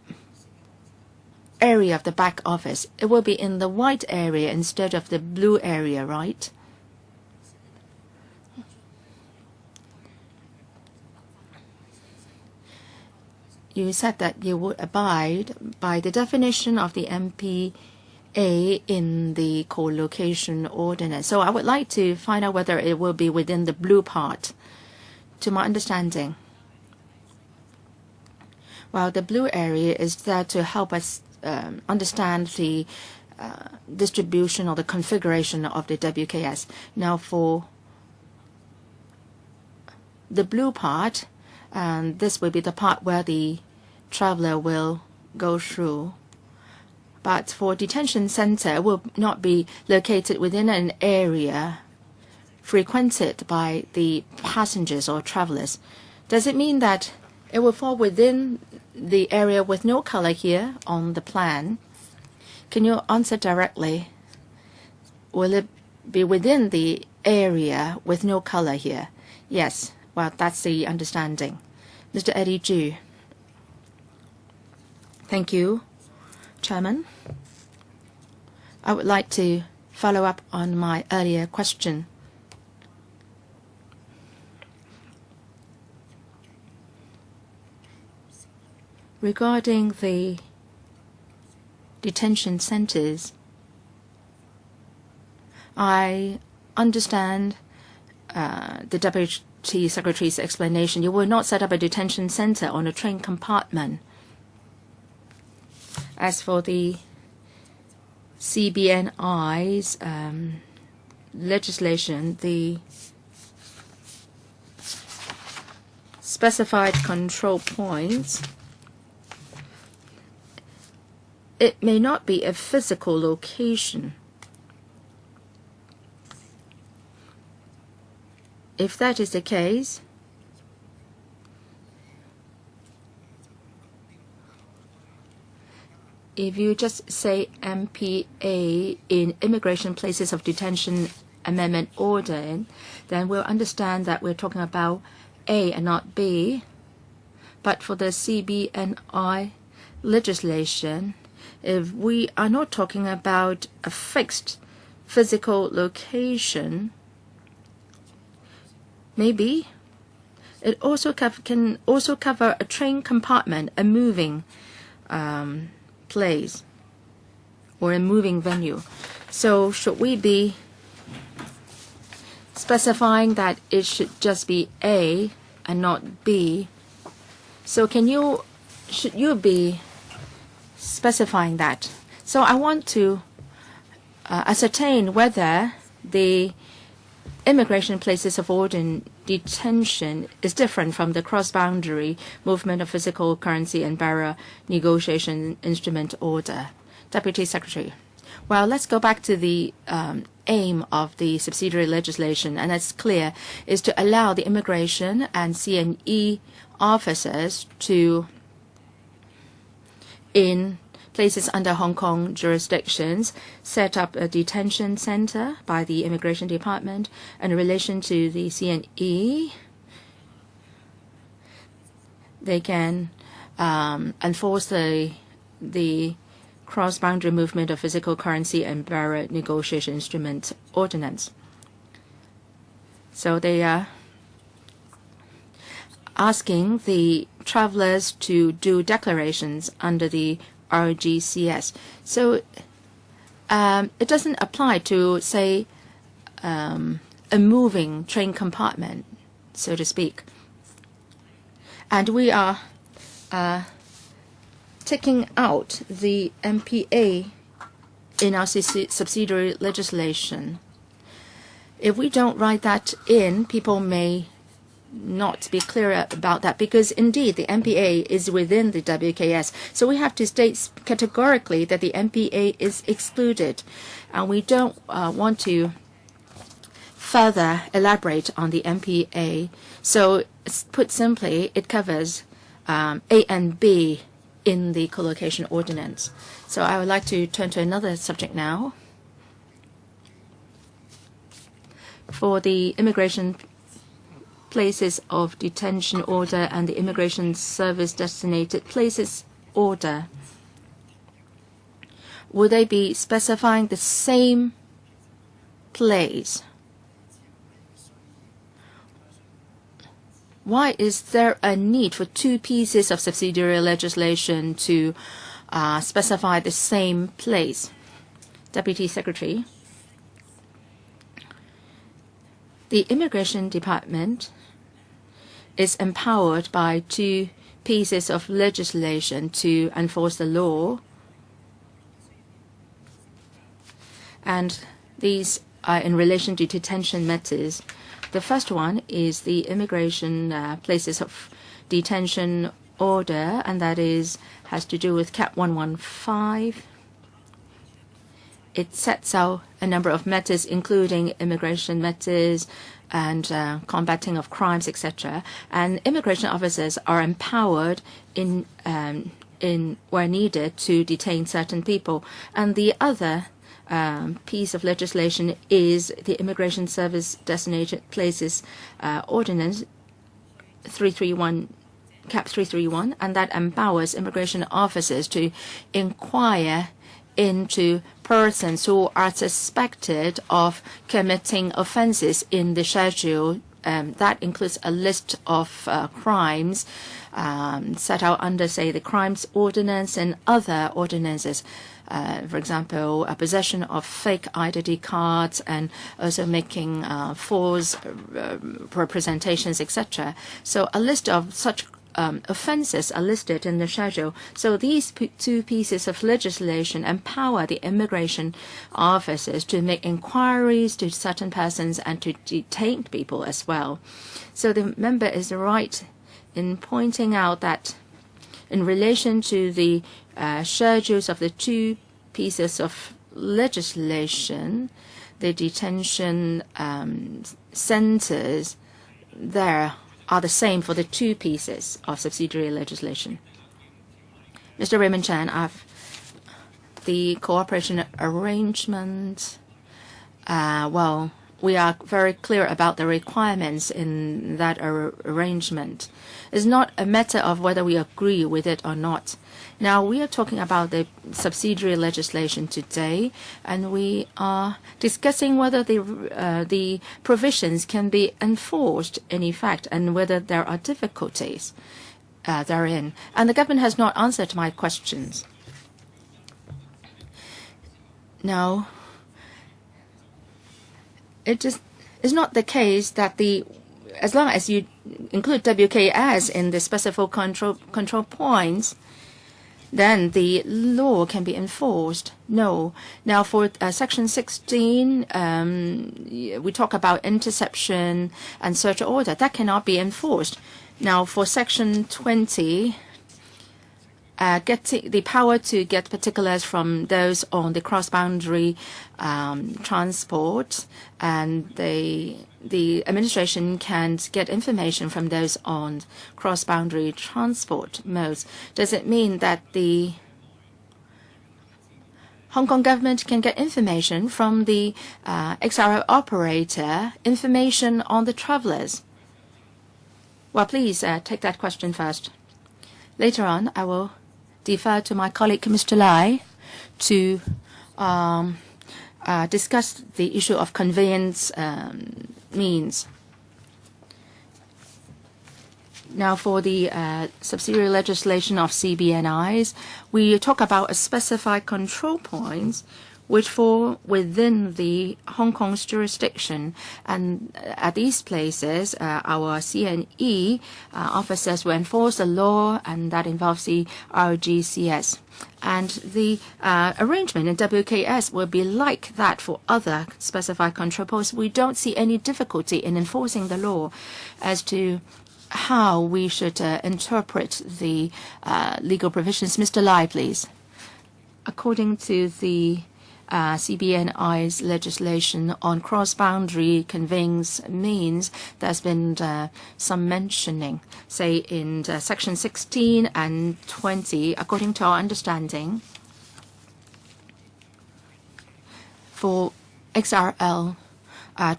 area of the back office. It will be in the white area instead of the blue area, right? You said that you would abide by the definition of the MPA in the co-location ordinance. So I would like to find out whether it will be within the blue part. To my understanding, well, the blue area is there to help us understand the distribution or the configuration of the WKS. Now, for the blue part, this will be the part where the traveler will go through. But for detention center, it will not be located within an area frequented by the passengers or travelers. Does it mean that it will fall within the area with no color here on the plan? Can you answer directly? Will it be within the area with no color here? Yes. Well, that's the understanding. Mr. Eddie Zhu. Thank you, Chairman. I would like to follow up on my earlier question. Regarding the detention centers, I understand the Deputy Secretary's explanation. You will not set up a detention center on a train compartment. As for the CBNI's legislation, the specified control points, it may not be a physical location. If that is the case, if you just say MPA in Immigration Places of Detention Amendment Order, then we'll understand that we're talking about A and not B. But for the CBNI legislation, if we are not talking about a fixed physical location, maybe it also can also cover a train compartment, a moving place, or a moving venue. So should we be specifying that it should just be A and not B? So should you be specifying that? So I want to ascertain whether the Immigration Places of detention is different from the cross-boundary movement of physical currency and bearer negotiation instrument order. Deputy Secretary. Well, let's go back to the aim of the subsidiary legislation, and it's clear, is to allow the immigration and CNE officers to, in places under Hong Kong jurisdictions, set up a detention center by the Immigration Department. And in relation to the CNE, they can enforce the cross-boundary movement of physical currency and bearer negotiation instrument ordinance. So they are asking the travelers to do declarations under the RGCS. So it doesn't apply to, say, a moving train compartment, so to speak. And we are taking out the MPA in our subsidiary legislation. If we don't write that in, people may not be clear about that, because indeed the MPA is within the WKS. So we have to state categorically that the MPA is excluded, and we don't want to further elaborate on the MPA. So put simply, it covers A and B in the collocation ordinance. So I would like to turn to another subject now. For the immigration places of detention order and the immigration service designated places order, would they be specifying the same place? Why is there a need for two pieces of subsidiary legislation to specify the same place? Deputy Secretary. The Immigration Department is empowered by two pieces of legislation to enforce the law, and these are in relation to detention matters. The first one is the immigration places of detention order, and that has to do with Cap 115. It sets out a number of matters, including immigration matters and combating of crimes, etc. And immigration officers are empowered in where needed to detain certain people. And the other piece of legislation is the Immigration Service Designated Places Ordinance 331, Cap 331, and that empowers immigration officers to inquire into persons who are suspected of committing offenses in the schedule. That includes a list of crimes set out under, say, the Crimes Ordinance and other ordinances. For example, a possession of fake identity cards and also making false representations, etc. So a list of such offenses are listed in the schedule. So these two pieces of legislation empower the immigration officers to make inquiries to certain persons and to detain people as well. So the member is right in pointing out that in relation to the schedules of the two pieces of legislation, the detention centers there are the same for the two pieces of subsidiary legislation. Mr. Raymond Chan, the cooperation arrangement, well, we are very clear about the requirements in that arrangement. It's not a matter of whether we agree with it or not. Now, we are talking about the subsidiary legislation today, and we are discussing whether the provisions can be enforced in effect and whether there are difficulties therein. And the government has not answered my questions. Now, it's not the case that as long as you include WKS in the specific control points, then the law can be enforced. No. Now for Section 16, we talk about interception and search order. That cannot be enforced. Now for Section 20, getting the power to get particulars from those on the cross-boundary transport, and the administration can get information from those on cross-boundary transport modes. Does it mean that the Hong Kong government can get information from the XRL operator, information on the travelers? Well, please take that question first. Later on, I will defer to my colleague, Mr. Lai, to discuss the issue of conveyance means. Now, for the subsidiary legislation of CBNIs, we talk about a specified control points which fall within the Hong Kong's jurisdiction. And at these places, our CNE officers will enforce the law, and that involves the RGCS. And the arrangement in WKS will be like that for other specified control posts. We don't see any difficulty in enforcing the law as to how we should interpret the legal provisions. Mr. Lai, please. According to the CBNI's legislation on cross-boundary conveyance means, there's been some mentioning, say in Section 16 and 20, according to our understanding, for XRL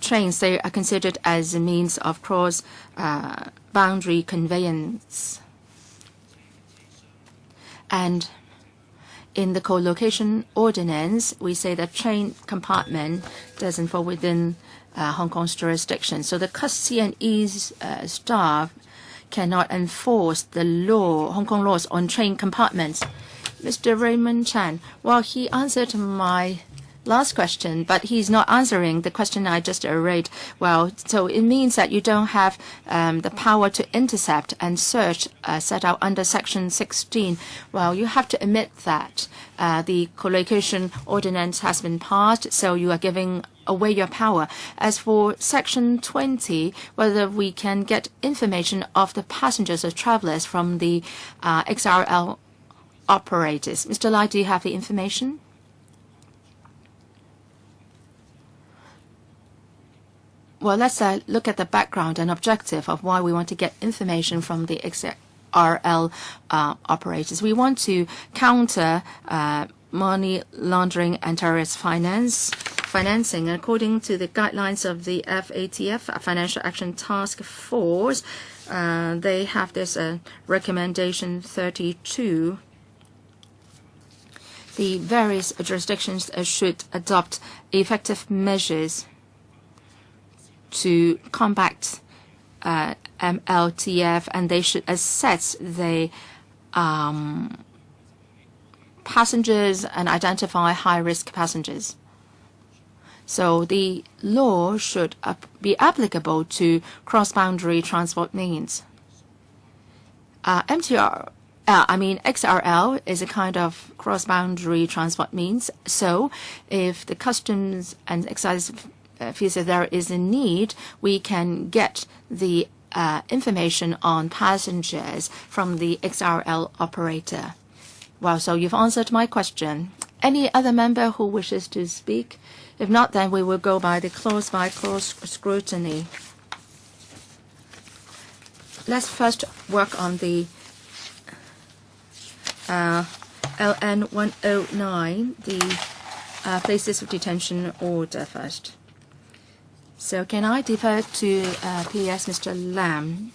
trains, they are considered as a means of cross-boundary conveyance. And in the co-location ordinance, we say that train compartment doesn't fall within Hong Kong's jurisdiction. So the CNE's staff cannot enforce the law, Hong Kong laws on train compartments. Mr. Raymond Chan, well, he answered my last question, but he's not answering the question I just raised. Well, so it means that you don't have the power to intercept and search set out under Section 16. Well, you have to admit that the co-location ordinance has been passed, so you are giving away your power. As for Section 20, whether we can get information of the passengers or travelers from the XRL operators. Mr. Lai, do you have the information? Well, let's look at the background and objective of why we want to get information from the XRL operators. We want to counter money laundering and terrorist financing. According to the guidelines of the FATF, Financial Action Task Force, they have this recommendation 32. The various jurisdictions should adopt effective measures to combat MLTF, and they should assess the passengers and identify high-risk passengers. So the law should be applicable to cross-boundary transport means. XRL is a kind of cross-boundary transport means. So if the customs and excise feels that there is a need, we can get the information on passengers from the XRL operator. Well, so you've answered my question. Any other member who wishes to speak? If not, then we will go by clause scrutiny. Let's first work on the LN 109, the places of detention order first. So can I defer to PS Mr. Lam?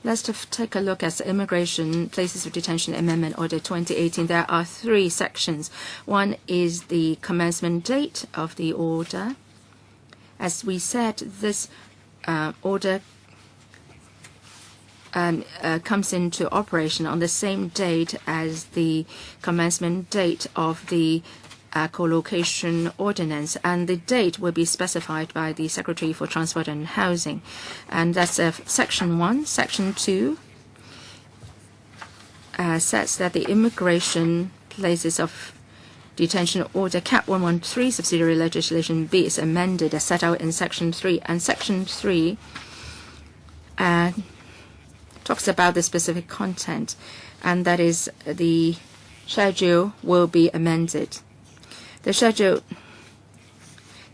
Let's take a look at the Immigration Places of Detention Amendment Order 2018. There are 3 sections. One is the commencement date of the order. As we said, this order comes into operation on the same date as the commencement date of the co-location ordinance, and the date will be specified by the Secretary for Transport and Housing. And that's Section 1. Section 2 says that the immigration places of detention order Cap 113 subsidiary legislation B is amended as set out in Section 3. And Section 3 talks about the specific content, and that is the schedule will be amended. The schedule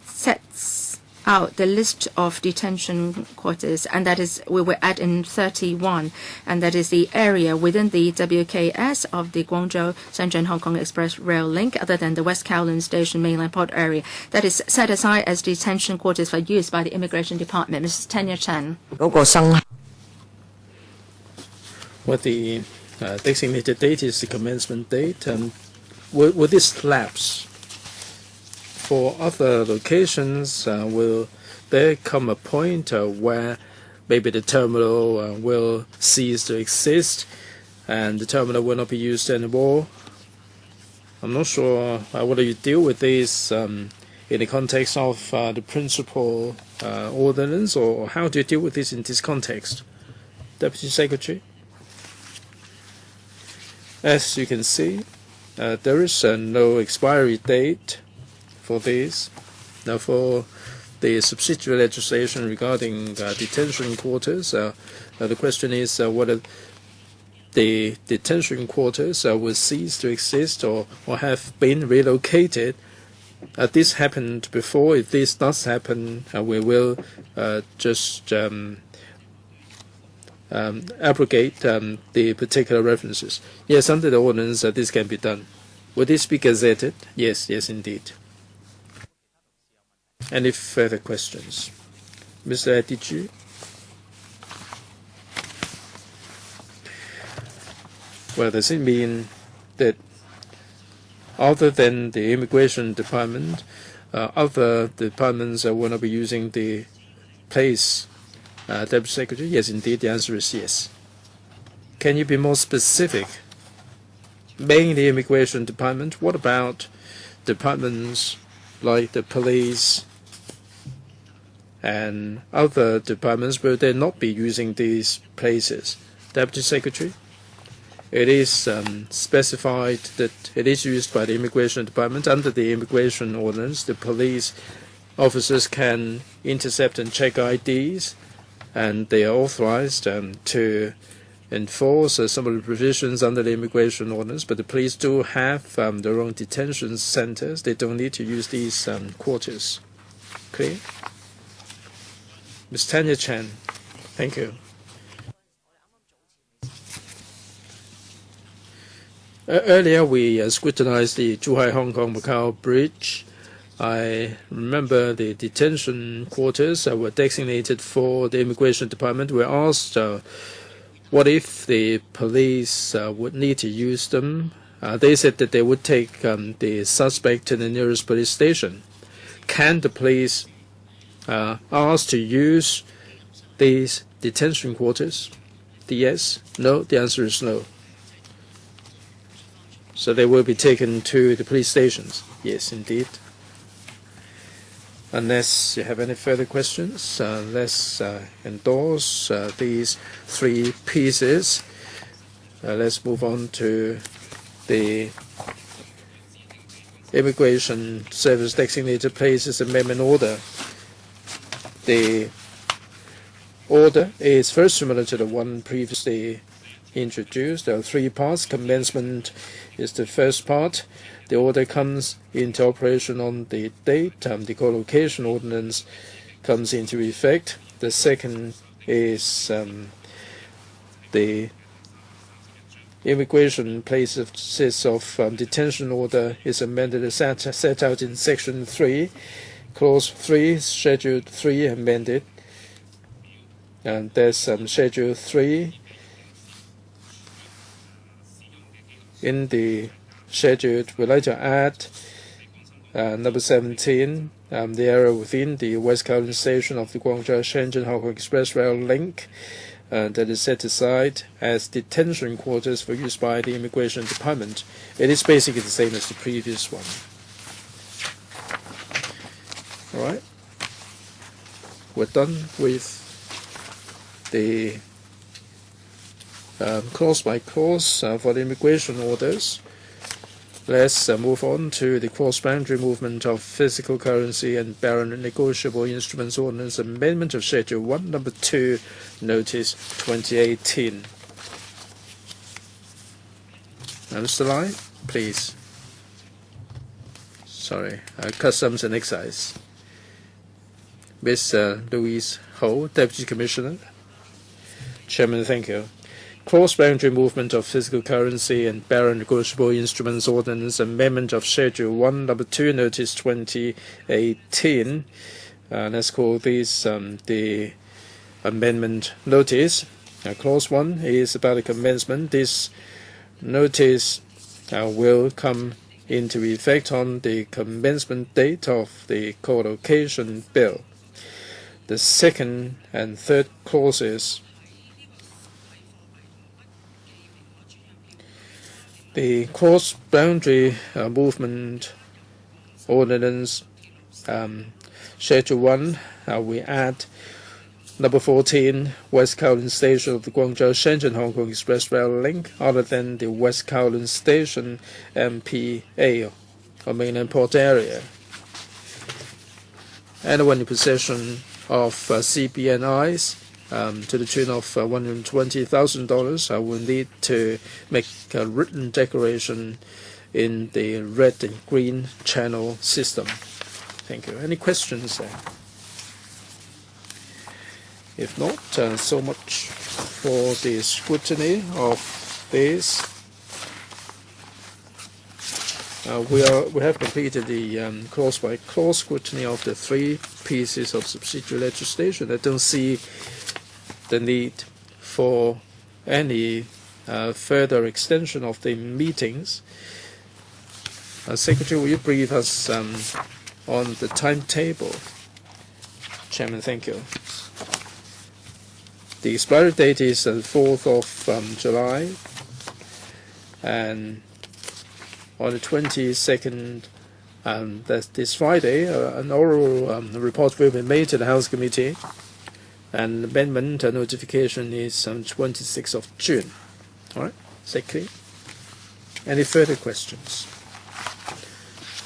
sets out the list of detention quarters, and that is we will add in 31, and that is the area within the WKS of the Guangzhou-Shenzhen-Hong Express Rail link, other than the West Kowloon Station mainland port area, that is set aside as detention quarters for use by the Immigration Department. Mrs. Tanya Chen. Well, the designated date is the commencement date, and will this lapse? For other locations, will there come a point where maybe the terminal will cease to exist and the terminal will not be used anymore? I'm not sure whether you deal with this in the context of the principal ordinance, or how do you deal with this in this context? Deputy Secretary? As you can see, there is no expiry date for this. Now, for the subsidiary legislation regarding detention quarters, the question is whether the detention quarters will cease to exist or have been relocated. This happened before. If this does happen, we will just abrogate the particular references. Yes, under the ordinance, this can be done. Will this be gazetted? Yes, indeed. Any further questions? Mr. Adichie? Well, does it mean that other than the Immigration Department, other departments will not be using the place, Deputy Secretary? Yes, indeed, the answer is yes. Can you be more specific? Mainly Immigration Department, what about departments like the police and other departments? Will they not be using these places? Deputy Secretary? It is specified that it is used by the Immigration Department. Under the Immigration Ordinance, the police officers can intercept and check IDs, and they are authorized to enforce some of the provisions under the Immigration Ordinance, but the police do have their own detention centers. They don't need to use these quarters. Clear? Ms. Tanya Chen, thank you. Earlier, we scrutinized the Zhuhai-Hong Kong-Macau Bridge. I remember the detention quarters were designated for the Immigration Department. We asked what if the police would need to use them. They said that they would take the suspect to the nearest police station. Can the police ask to use these detention quarters? The yes? No? The answer is no. So they will be taken to the police stations? Yes, indeed. Unless you have any further questions, let's endorse these three pieces. Let's move on to the Immigration Service Designated Places Amendment Order. The order is first similar to the one previously introduced. There are three parts. Commencement is the first part. The order comes into operation on the date the co-location ordinance comes into effect. The second is the immigration places of detention order is amended as set out in Section 3, Clause 3, Schedule 3 amended. And there's Schedule 3 in the schedule. We'd like to add number 17, the area within the West Kowloon Station of the Guangzhou-Shenzhen-Hong Express Rail link that is set aside as detention quarters for use by the Immigration Department. It is basically the same as the previous one. All right. We're done with the clause by clause for the immigration orders. Let's move on to the cross-boundary movement of physical currency and bearer negotiable instruments ordinance amendment of Schedule 1, Number 2, Notice 2018. Mr. Lai, please. Sorry, Customs and Excise. Ms. Louise Ho, Deputy Commissioner. Chairman, thank you. Cross-boundary movement of physical currency and bearer negotiable instruments ordinance amendment of Schedule 1, Number 2, Notice 2018. Let's call this the amendment notice. Clause 1 is about the commencement. This notice will come into effect on the commencement date of the co-location bill. The second and third clauses, the cross-boundary movement ordinance Schedule 1, we add Number 14, West Kowloon Station of the Guangzhou-Shenzhen-Hong Express Rail Link, other than the West Kowloon Station MPA or mainland port area. Anyone in possession of CBNIs to the tune of $120,000 will need to make a written declaration in the red and green channel system. Thank you. Any questions there? If not, so much for the scrutiny of this. We have completed the clause-by-clause scrutiny of the three pieces of subsidiary legislation. I don't see the need for any further extension of the meetings. Secretary, will you brief us on the timetable? Chairman, thank you. The expiry date is the 4th of July, and on the 22nd, that's this Friday, an oral report will be made to the House Committee, and amendment notification is on 26th of June. All right, is that clear? Any further questions?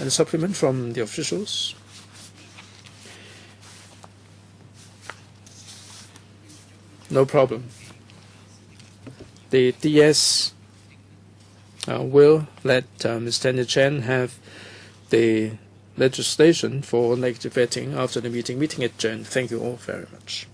And a supplement from the officials? No problem. The DS will let Ms. Tanya Chen have the legislation for negative vetting after the meeting. Meeting adjourned. Thank you all very much.